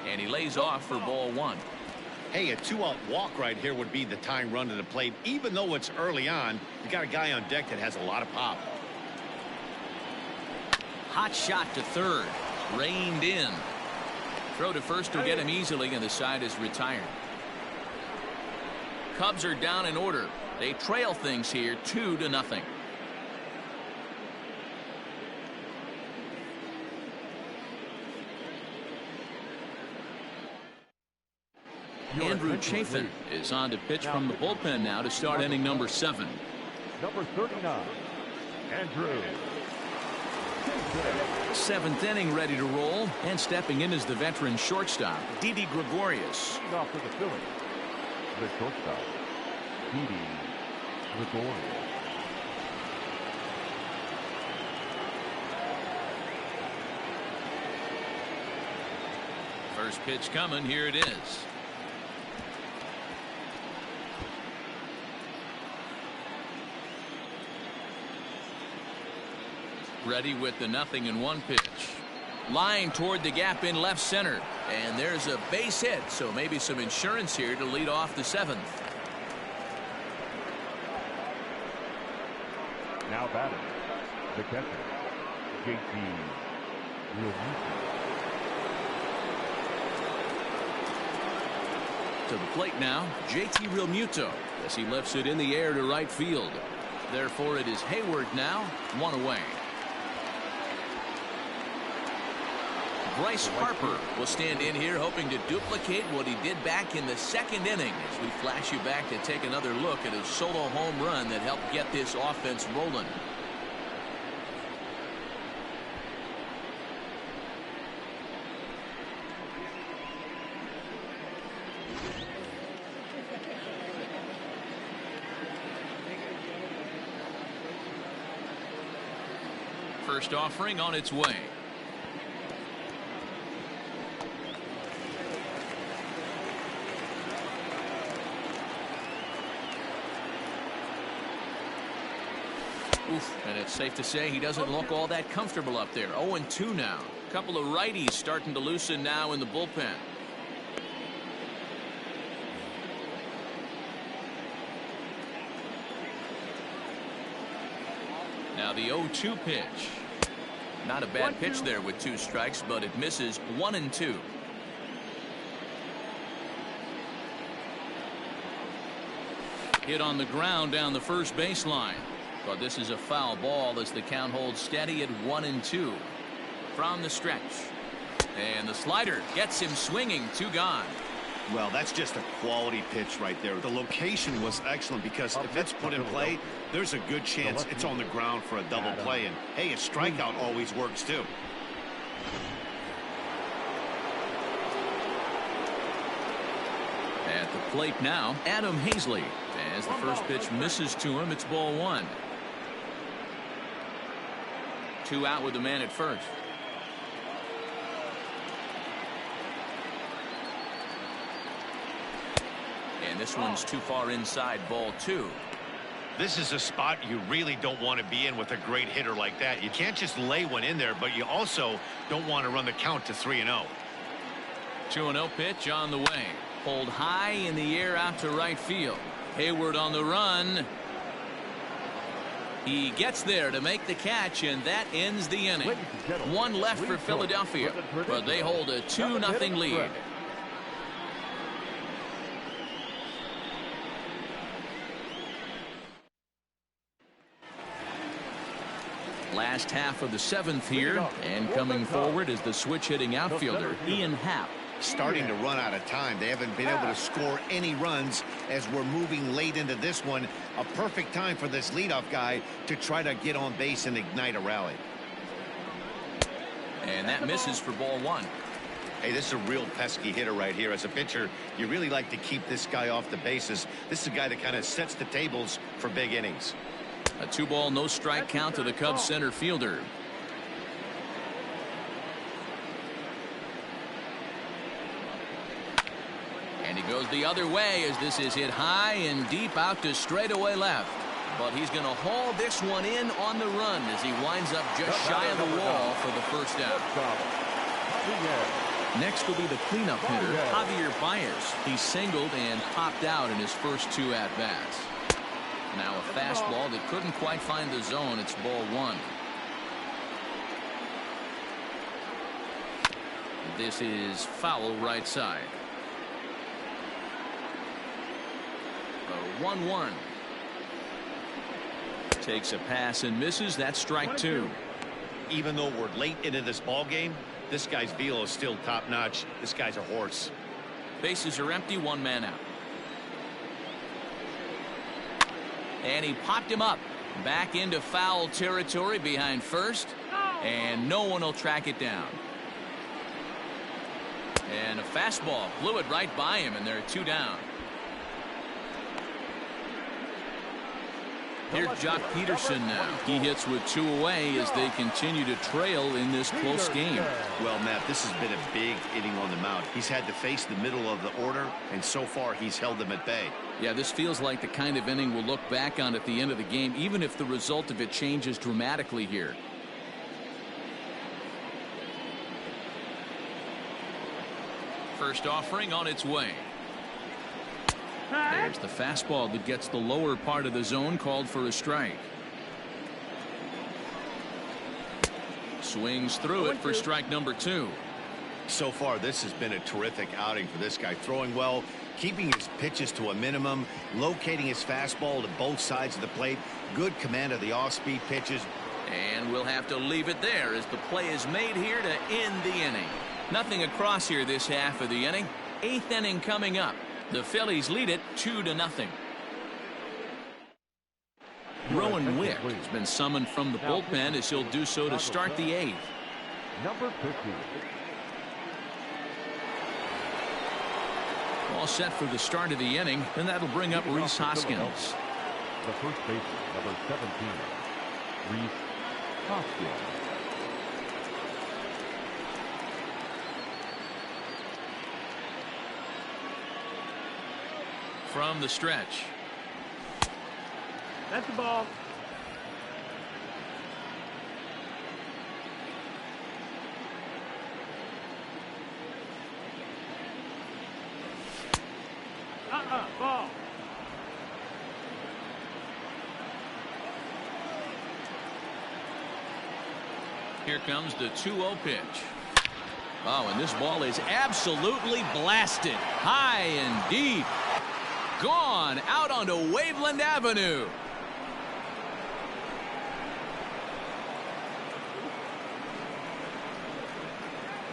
And he lays off for ball 1.
Hey, a 2-out walk right here would be the time run to the plate. Even though it's early on, you got a guy on deck that has a lot of pop.
Hot shot to third. Reined in. Throw to first will get him easily, and the side is retired. Cubs are down in order. They trail things here 2-0. Andrew Chafin is on to pitch from the bullpen now to start inning number 7.
Number 39, Andrew.
7th inning ready to roll, and stepping in is the veteran shortstop, Didi Gregorius.
Off for the Phillies, the shortstop, Didi Gregorius.
First pitch coming, here it is. Ready with the 0-1 pitch. Line toward the gap in left center. And there's a base hit, so maybe some insurance here to lead off the 7th.
Now batting, the catcher, JT Realmuto.
To the plate now, JT Realmuto as he lifts it in the air to right field. Therefore, it is Hayward now, 1 away. Bryce Harper will stand in here hoping to duplicate what he did back in the 2nd inning as we flash you back to take another look at a solo home run that helped get this offense rolling. First offering on its way. Oof, and it's safe to say he doesn't look all that comfortable up there. 0-2 now. A couple of righties starting to loosen now in the bullpen. Now the 0-2 pitch. Not a bad pitch there with 2 strikes, but it misses. 1-2. Hit on the ground down the first baseline. But this is a foul ball as the count holds steady at 1-2 from the stretch. And the slider gets him swinging. 2 gone.
Well, that's just a quality pitch right there. The location was excellent because if it's put in play, there's a good chance it's on the ground for a double play. And hey, a strikeout always works too.
At the plate now, Adam Hazley. As the first pitch misses to him, it's ball 1. 2 out with the man at first. And this one's too far inside, ball 2.
This is a spot you really don't want to be in with a great hitter like that. You can't just lay one in there, but you also don't want to run the count to 3-0.
2-0 pitch on the way. Pulled high in the air out to right field. Hayward on the run. He gets there to make the catch, and that ends the inning. 1 left for Philadelphia, but they hold a 2-0 lead. Last half of the 7th here, and coming forward is the switch-hitting outfielder, Ian Happ.
Starting to run out of time. They haven't been able to score any runs as we're moving late into this one. A perfect time for this leadoff guy to try to get on base and ignite a rally.
And that misses for ball 1.
Hey, this is a real pesky hitter right here. As a pitcher, you really like to keep this guy off the bases. This is a guy that kind of sets the tables for big innings.
A 2-ball, no strike count to the Cubs center fielder. And he goes the other way as this is hit high and deep out to straightaway left. But he's going to haul this one in on the run as he winds up just shy of the wall for the first out. Next will be the cleanup hitter, Javier Baez. He singled and popped out in his first 2 at-bats. Now a fastball that couldn't quite find the zone. It's ball 1. This is foul right side. 1-1. Takes a pass and misses. That's strike 2.
Even though we're late into this ball game, this guy's velo is still top notch. This guy's a horse.
Bases are empty, 1 man out. And he popped him up. Back into foul territory behind first. And no one will track it down. And a fastball blew it right by him, and there are 2 down. Here's Jock Peterson now. He hits with 2 away as they continue to trail in this close game.
Well, Matt, this has been a big inning on the mound. He's had to face the middle of the order, and so far he's held them at bay.
Yeah, this feels like the kind of inning we'll look back on at the end of the game, even if the result of it changes dramatically here. First offering on its way. There's the fastball that gets the lower part of the zone, called for a strike. Swings through it for strike number 2.
So far, this has been a terrific outing for this guy. Throwing well, keeping his pitches to a minimum, locating his fastball to both sides of the plate, good command of the off-speed pitches.
And we'll have to leave it there as the play is made here to end the inning. Nothing across here this half of the inning. 8th inning coming up. The Phillies lead it 2-0. Rowan Wick has been summoned from the bullpen as he'll do so to start the 8th.
Number 50.
All set for the start of the inning, and that'll bring up Rhys Hoskins.
The first baseman, number 17, Rhys Hoskins.
From the stretch.
That's the ball. Ball.
Here comes the 2-0 pitch. Oh, and this ball is absolutely blasted. High and deep. Gone out onto Waveland Avenue.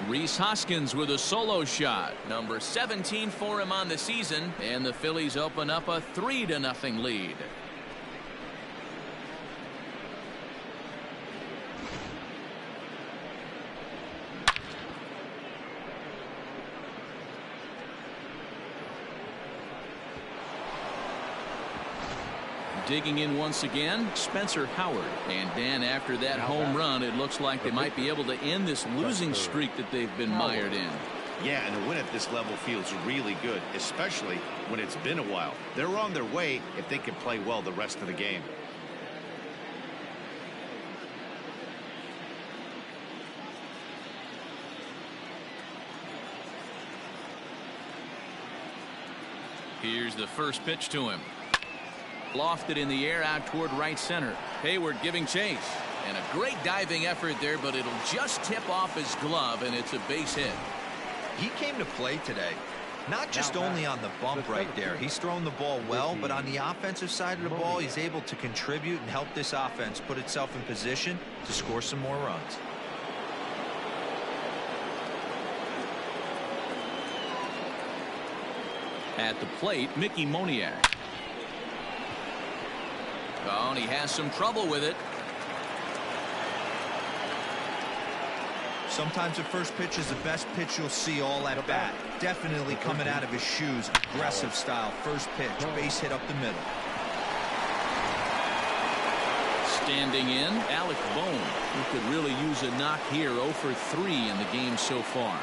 Rhys Hoskins with a solo shot. Number 17 for him on the season. And the Phillies open up a 3-0 lead. Digging in once again, Spencer Howard. And Dan, after that home run, it looks like they might be able to end this losing streak that they've been mired in.
Yeah, and a win at this level feels really good, especially when it's been a while. They're on their way if they can play well the rest of the game.
Here's the first pitch to him. Lofted in the air out toward right center. Hayward giving chase. And a great diving effort there, but it'll just tip off his glove, and it's a base hit.
He came to play today. Not just only on the bump right there. He's thrown the ball well, but on the offensive side of the ball, he's able to contribute and help this offense put itself in position to score some more runs.
At the plate, Mickey Moniak. Oh, and he has some trouble with it.
Sometimes the first pitch is the best pitch you'll see all at bat. Definitely coming out of his shoes. Aggressive style. First pitch. Base hit up the middle.
Standing in, Alec Bohm, who could really use a knock here. 0 for 3 in the game so far.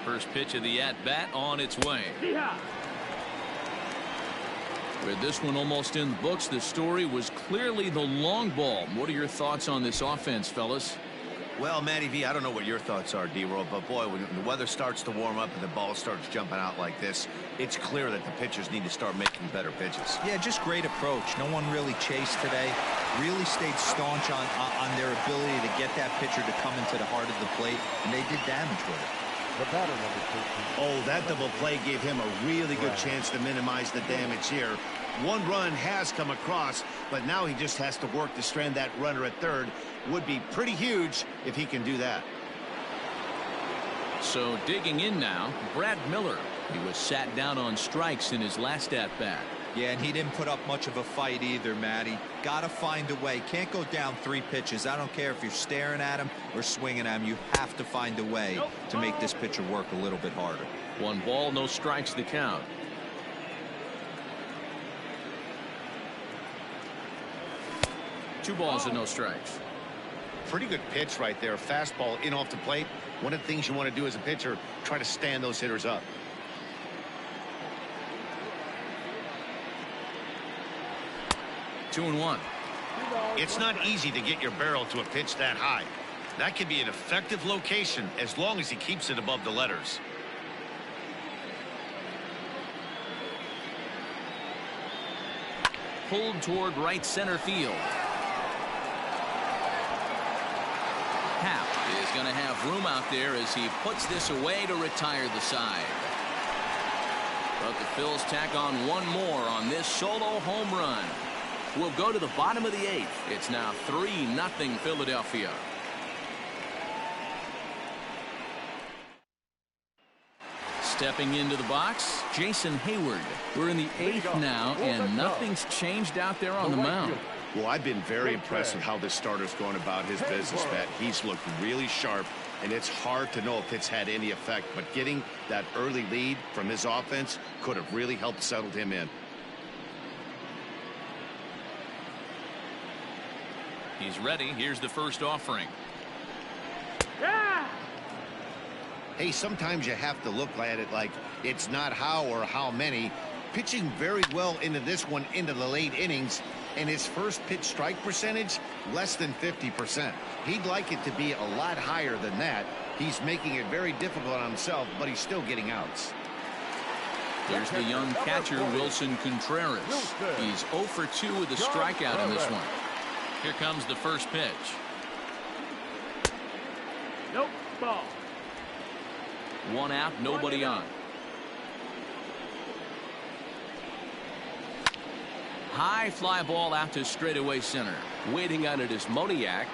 First pitch of the at-bat on its way. With this one almost in the books, the story was clearly the long ball. What are your thoughts on this offense, fellas?
Well, Matty V, I don't know what your thoughts are, D-Roll, but boy, when the weather starts to warm up and the ball starts jumping out like this, it's clear that the pitchers need to start making better pitches.
Yeah, just great approach. No one really chased today. Really stayed staunch on their ability to get that pitcher to come into the heart of the plate, and they did damage with it.
The batter, number 13.
Oh, that double play gave him a really good chance to minimize the damage here. One run has come across, but now he just has to work to strand that runner at third. Would be pretty huge if he can do that.
So digging in now, Brad Miller. He was sat down on strikes in his last at-bat.
Yeah, and he didn't put up much of a fight either, Matty. Gotta find a way. Can't go down 3 pitches. I don't care if you're staring at him or swinging at him. You have to find a way to make this pitcher work a little bit harder.
1 ball, no strikes to count. Two balls and no strikes.
Pretty good pitch right there. Fastball in off the plate. One of the things you want to do as a pitcher, try to stand those hitters up.
Two and one.
It's not easy to get your barrel to a pitch that high. That can be an effective location as long as he keeps it above the letters.
Pulled toward right center field. Happ is going to have room out there as he puts this away to retire the side. But the Phils tack on one more on this solo home run. We'll go to the bottom of the 8th. It's now 3-0 Philadelphia. Stepping into the box, Jason Hayward. We're in the 8th now, and nothing's changed out there on the mound.
Well, I've been very impressed with how this starter's going about his business, Matt. He's looked really sharp, and it's hard to know if it's had any effect, but getting that early lead from his offense could have really helped settle him in.
He's ready. Here's the first offering.
Hey, sometimes you have to look at it like it's not how or how many. Pitching very well into this one into the late innings, and his first pitch strike percentage less than 50%. He'd like it to be a lot higher than that. He's making it very difficult on himself, but he's still getting outs.
There's the young catcher Wilson Contreras. He's 0 for 2 with a strikeout in this one. Here comes the first pitch.
Nope, ball.
1 out, nobody on. High fly ball out to straightaway center.
Waiting on it is Moniak.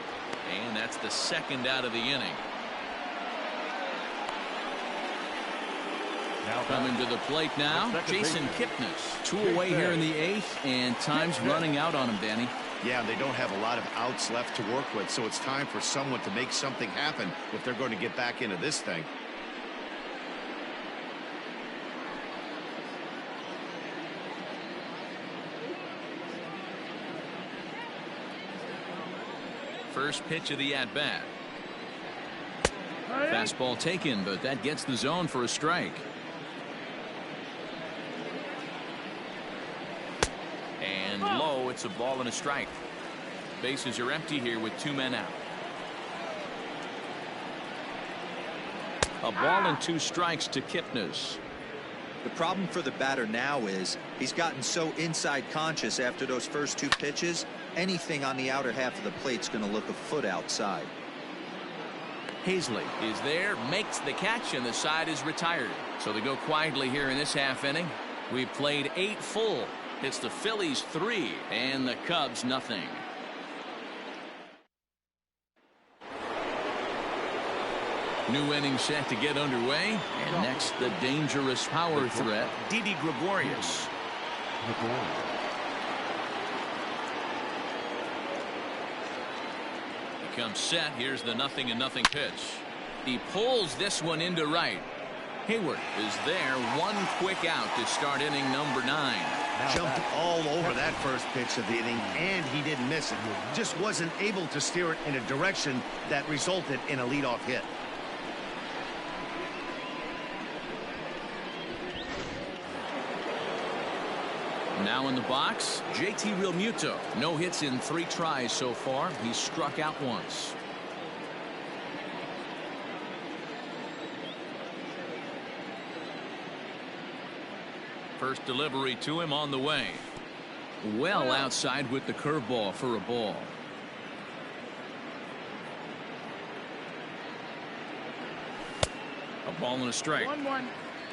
And that's the 2nd out of the inning. Coming to the plate now, Jason Kipnis. 2 away here in the 8th, and time's running out on him, Danny.
Yeah, they don't have a lot of outs left to work with, so it's time for someone to make something happen if they're going to get back into this thing.
First pitch of the at-bat. Fastball taken, but that gets the zone for a strike. And low, it's a ball and a strike. Bases are empty here with 2 men out. A ball and 2 strikes to Kipnis.
The problem for the batter now is he's gotten so inside conscious after those first 2 pitches. Anything on the outer half of the plate's going to look a foot outside.
Hazley is there, makes the catch, and the side is retired. So they go quietly here in this half inning. We've played 8 full. It's the Phillies 3 and the Cubs nothing. New inning set to get underway. And next, the dangerous power threat, Didi Gregorius. He comes set. Here's the 0-0 pitch. He pulls this one into right. Hayward is there. 1 quick out to start inning number 9.
Jumped all over that first pitch of the inning, and he didn't miss it. Just wasn't able to steer it in a direction that resulted in a leadoff hit.
Now in the box, JT Realmuto. No hits in 3 tries so far. He's struck out once. First delivery to him on the way. Well outside with the curveball for a ball. A ball and a strike.
1-1.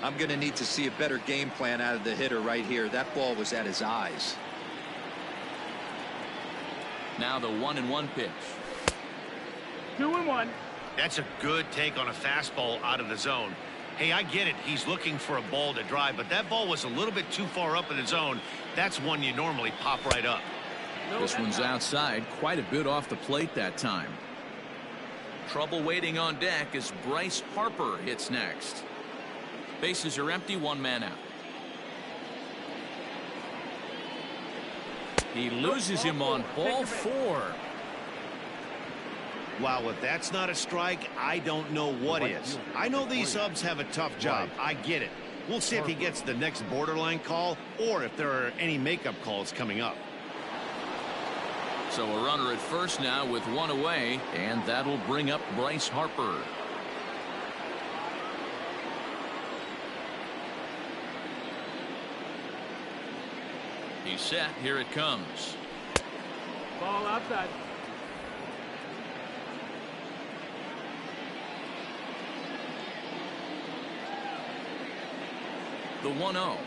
I'm going to need to see a better game plan out of the hitter right here. That ball was at his eyes.
Now the 1-1 pitch.
2-1.
That's a good take on a fastball out of the zone. Hey, I get it. He's looking for a ball to drive, but that ball was a little bit too far up in the zone. That's one you normally pop right up.
This one's outside, quite a bit off the plate that time. Trouble waiting on deck as Bryce Harper hits next. Bases are empty, one man out. He loses him on ball 4.
Wow, if that's not a strike, I don't know what is. I know these subs have a tough job. I get it. We'll see if he gets the next borderline call or if there are any makeup calls coming up.
So a runner at first now with one away, and that'll bring up Bryce Harper. He's set. Here it comes.
Ball outside.
The 1-0.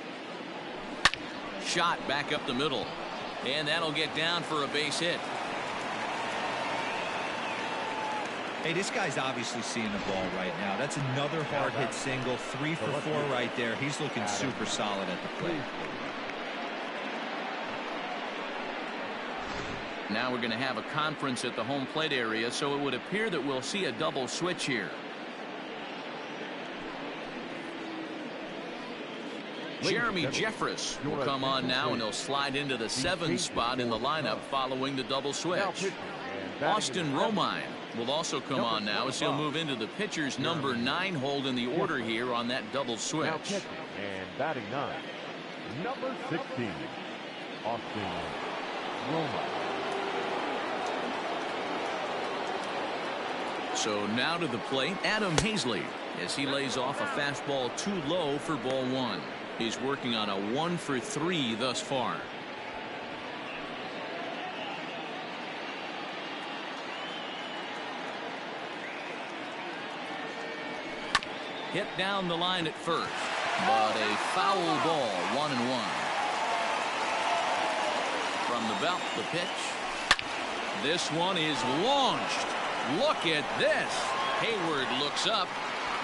Shot back up the middle. And that'll get down for a base hit.
Hey, this guy's obviously seeing the ball right now. That's another hard hit single. 3 for 4 right there. He's looking super solid at the plate.
Now we're going to have a conference at the home plate area, so it would appear that we'll see a double switch here. Jeremy Jeffress will come on now, and he'll slide into the 7th spot in the lineup following the double switch. Austin Romine will also come on now as he'll move into the pitcher's number 9 hold in the order here on that double switch.
And batting 9, number 16, Austin Romine.
So now to the plate, Adam Hazley, as he lays off a fastball too low for ball 1. He's working on a 1 for 3 thus far. Hit down the line at first, but a foul ball, 1-1. From the belt, the pitch. This one is launched. Look at this. Hayward looks up.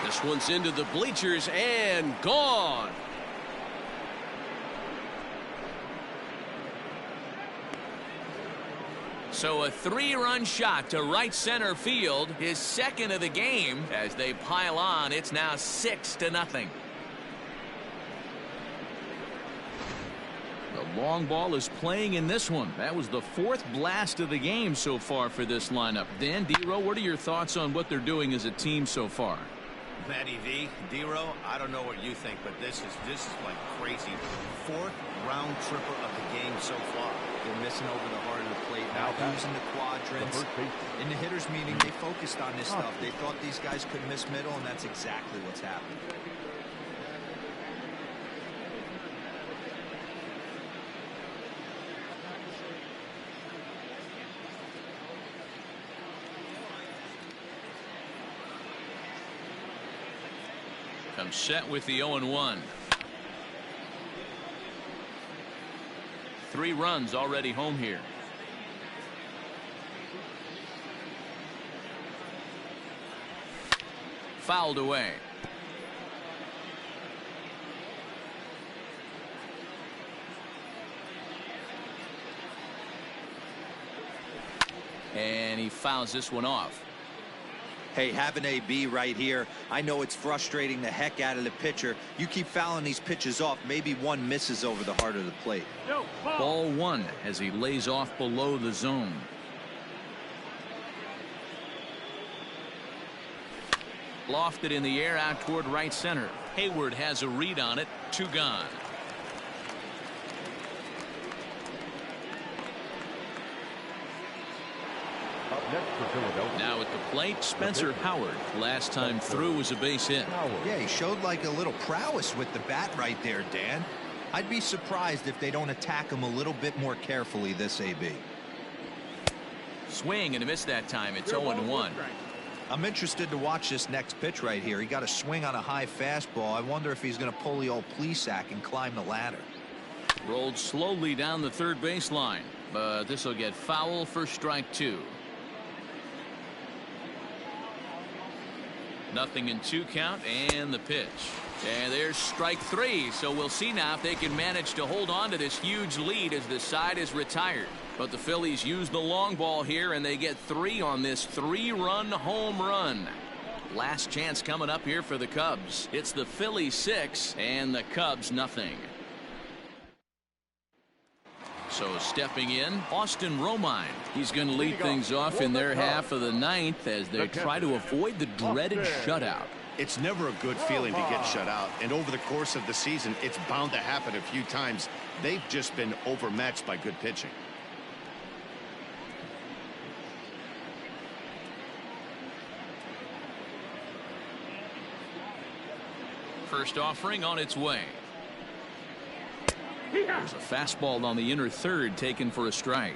This one's into the bleachers and gone. So a 3-run shot to right center field, his second of the game. As they pile on, it's now 6-0. The long ball is playing in this one. That was the 4th blast of the game so far for this lineup. Dan, D-Row, what are your thoughts on what they're doing as a team so far?
Matty V, D-Row, I don't know what you think, but this is like crazy. 4th round tripper of the game so far.
They're missing over the heart of the plate, now using the quadrants. In the hitters meeting, they focused on this stuff. They thought these guys could miss middle, and that's exactly what's happened.
Comes set with the 0-1. 3 runs already home here. Fouled away. And he fouls this one off.
Hey, have an AB right here. I know it's frustrating the heck out of the pitcher. You keep fouling these pitches off, maybe one misses over the heart of the plate.
Ball 1 as he lays off below the zone. Lofted in the air out toward right center. Hayward has a read on it. 2 gone. Now at the plate, Spencer Howard. Last time through was a base hit.
Yeah, he showed like a little prowess with the bat right there, Dan. I'd be surprised if they don't attack him a little bit more carefully this AB.
Swing and a miss that time. It's 0-1.
I'm interested to watch this next pitch right here. He got a swing on a high fastball. I wonder if he's going to pull the old Plesac and climb the ladder.
Rolled slowly down the third baseline, but this will get foul for strike 2. 0-2 count, and the pitch. And there's strike 3, so we'll see now if they can manage to hold on to this huge lead as the side is retired. But the Phillies use the long ball here, and they get 3 on this 3-run home run. Last chance coming up here for the Cubs. It's the Phillies 6 and the Cubs nothing. So stepping in, Austin Romine. He's going to lead things off in their half of the 9th as they try to avoid the dreaded shutout.
It's never a good feeling to get shut out, and over the course of the season, it's bound to happen a few times. They've just been overmatched by good pitching.
First offering on its way. There's a fastball on the inner third taken for a strike.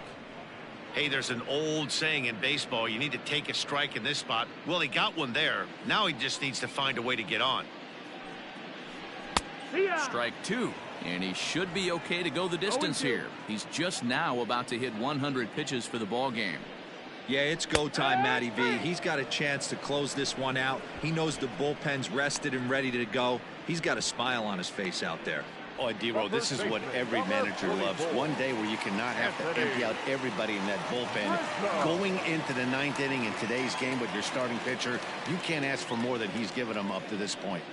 Hey, there's an old saying in baseball, you need to take a strike in this spot. Well, he got one there. Now he just needs to find a way to get on.
Strike 2, and he should be okay to go the distance here. He's just now about to hit 100 pitches for the ball game.
Yeah, it's go time, Matty V. He's got a chance to close this one out. He knows the bullpen's rested and ready to go. He's got a smile on his face out there.
Oh, D-Row, this is what every manager loves. One day where you cannot have to empty out everybody in that bullpen. Going into the 9th inning in today's game with your starting pitcher, you can't ask for more than he's given them up to this point.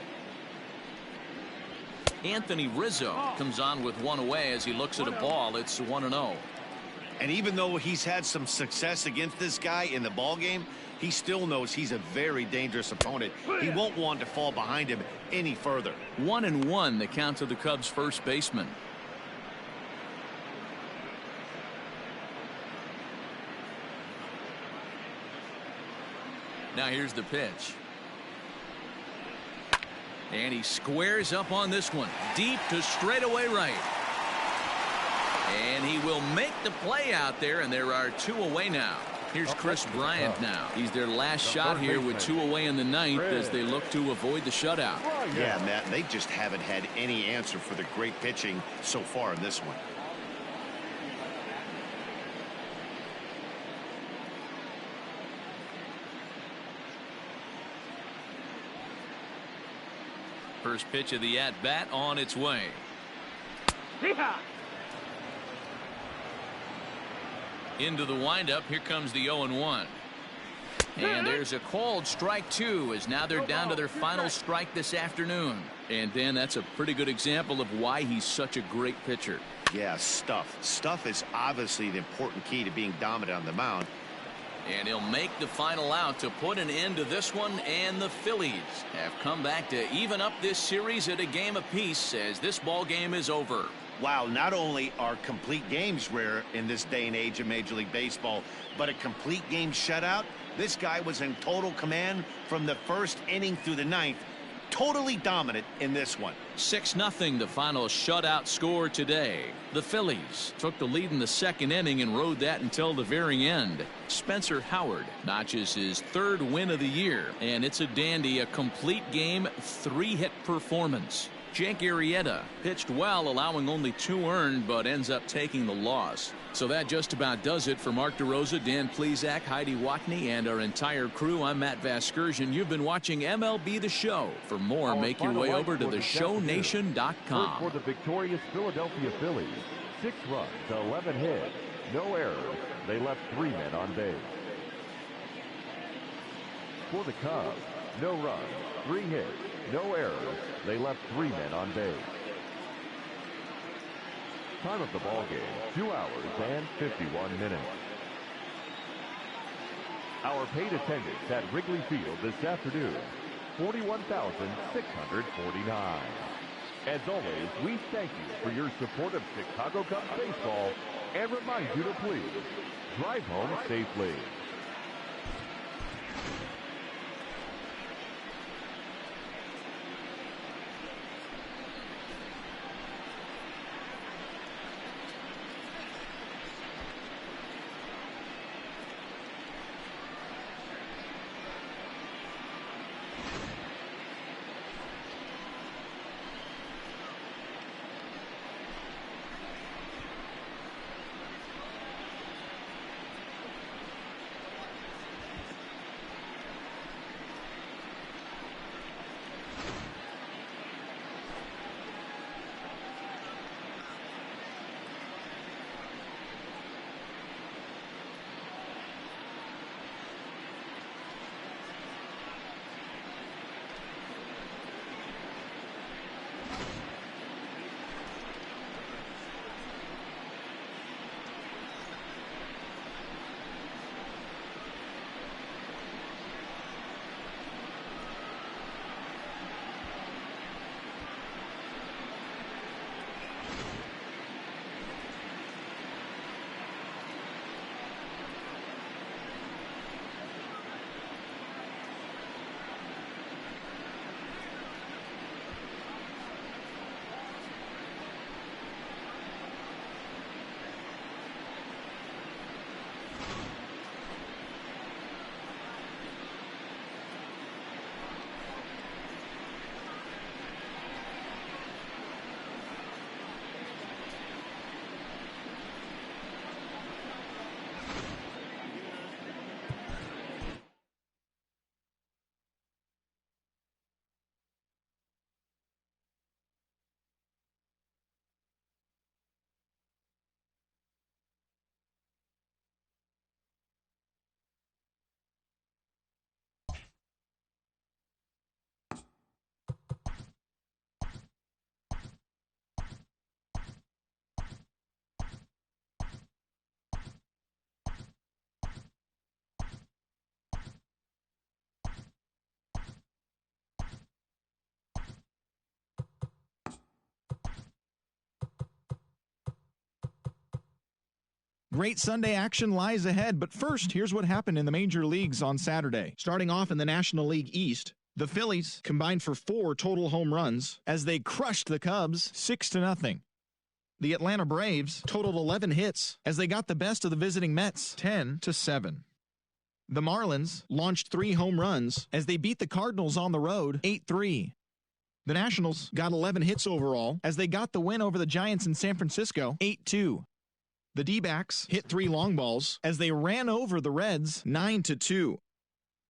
Anthony Rizzo comes on with one away as he looks at a ball. It's 1-0.
And even though he's had some success against this guy in the ball game, he still knows he's a very dangerous opponent. He won't want to fall behind him any further.
1-1 the count to the Cubs first baseman. Now here's the pitch. And he squares up on this one. Deep to straightaway right. And he will make the play out there, and there are 2 away now. Here's Chris Bryant now. He's their last shot here with 2 away in the 9th as they look to avoid the shutout.
Yeah, Matt, they just haven't had any answer for the great pitching so far in this one.
First pitch of the at-bat on its way. Into the windup. Here comes the 0-1. And there's a called strike 2 as now they're down to their final strike this afternoon. And Dan, that's a pretty good example of why he's such a great pitcher.
Yeah, stuff. Stuff is obviously the important key to being dominant on the mound.
And he'll make the final out to put an end to this one, and the Phillies have come back to even up this series at a game apiece as this ball game is over.
Wow, not only are complete games rare in this day and age of Major League Baseball, but a complete game shutout. This guy was in total command from the first inning through the 9th. Totally dominant in this one.
6-0 the final shutout score today. The Phillies took the lead in the 2nd inning and rode that until the very end. Spencer Howard notches his 3rd win of the year, and it's a dandy, a complete game 3-hit performance. Jake Arrieta pitched well, allowing only 2 earned, but ends up taking the loss. So that just about does it for Mark DeRosa, Dan Plesac, Heidi Watney, and our entire crew. I'm Matt Vasgersian. You've been watching MLB The Show. For more, make your way over to theshownation.com.
For the victorious Philadelphia Phillies, 6 runs, 11 hits, no errors. They left 3 men on base. For the Cubs, no runs, 3 hits, no errors. They left 3 men on base. Time of the ball game, 2 hours and 51 minutes. Our paid attendance at Wrigley Field this afternoon, 41,649. As always, we thank you for your support of Chicago Cubs baseball and remind you to please drive home safely.
Great Sunday action lies ahead, but first, here's what happened in the major leagues on Saturday. Starting off in the National League East, the Phillies combined for 4 total home runs as they crushed the Cubs 6-0. The Atlanta Braves totaled 11 hits as they got the best of the visiting Mets 10-7. The Marlins launched 3 home runs as they beat the Cardinals on the road 8-3. The Nationals got 11 hits overall as they got the win over the Giants in San Francisco 8-2. The D-backs hit 3 long balls as they ran over the Reds 9-2.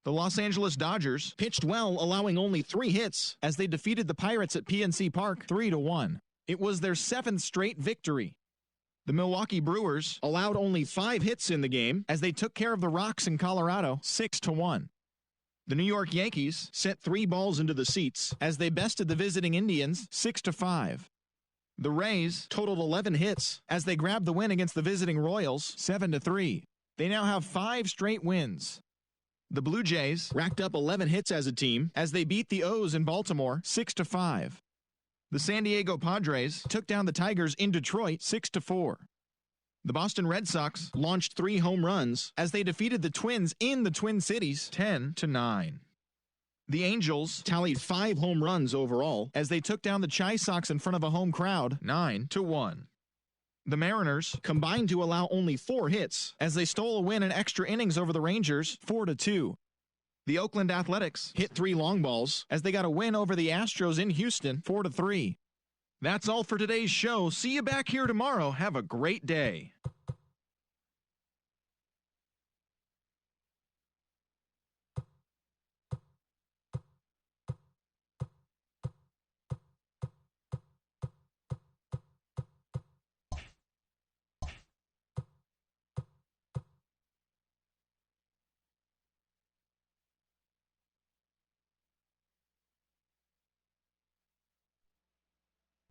The Los Angeles Dodgers pitched well, allowing only 3 hits as they defeated the Pirates at PNC Park 3-1. It was their 7th straight victory. The Milwaukee Brewers allowed only 5 hits in the game as they took care of the Rocks in Colorado 6-1. The New York Yankees sent 3 balls into the seats as they bested the visiting Indians 6-5. The Rays totaled 11 hits as they grabbed the win against the visiting Royals 7-3. They now have 5 straight wins. The Blue Jays racked up 11 hits as a team as they beat the O's in Baltimore 6-5. The San Diego Padres took down the Tigers in Detroit 6-4. The Boston Red Sox launched 3 home runs as they defeated the Twins in the Twin Cities 10-9. The Angels tallied 5 home runs overall as they took down the Chi Sox in front of a home crowd 9-1. The Mariners combined to allow only 4 hits as they stole a win in extra innings over the Rangers 4-2. The Oakland Athletics hit 3 long balls as they got a win over the Astros in Houston 4-3. That's all for today's show. See you back here tomorrow. Have a great day.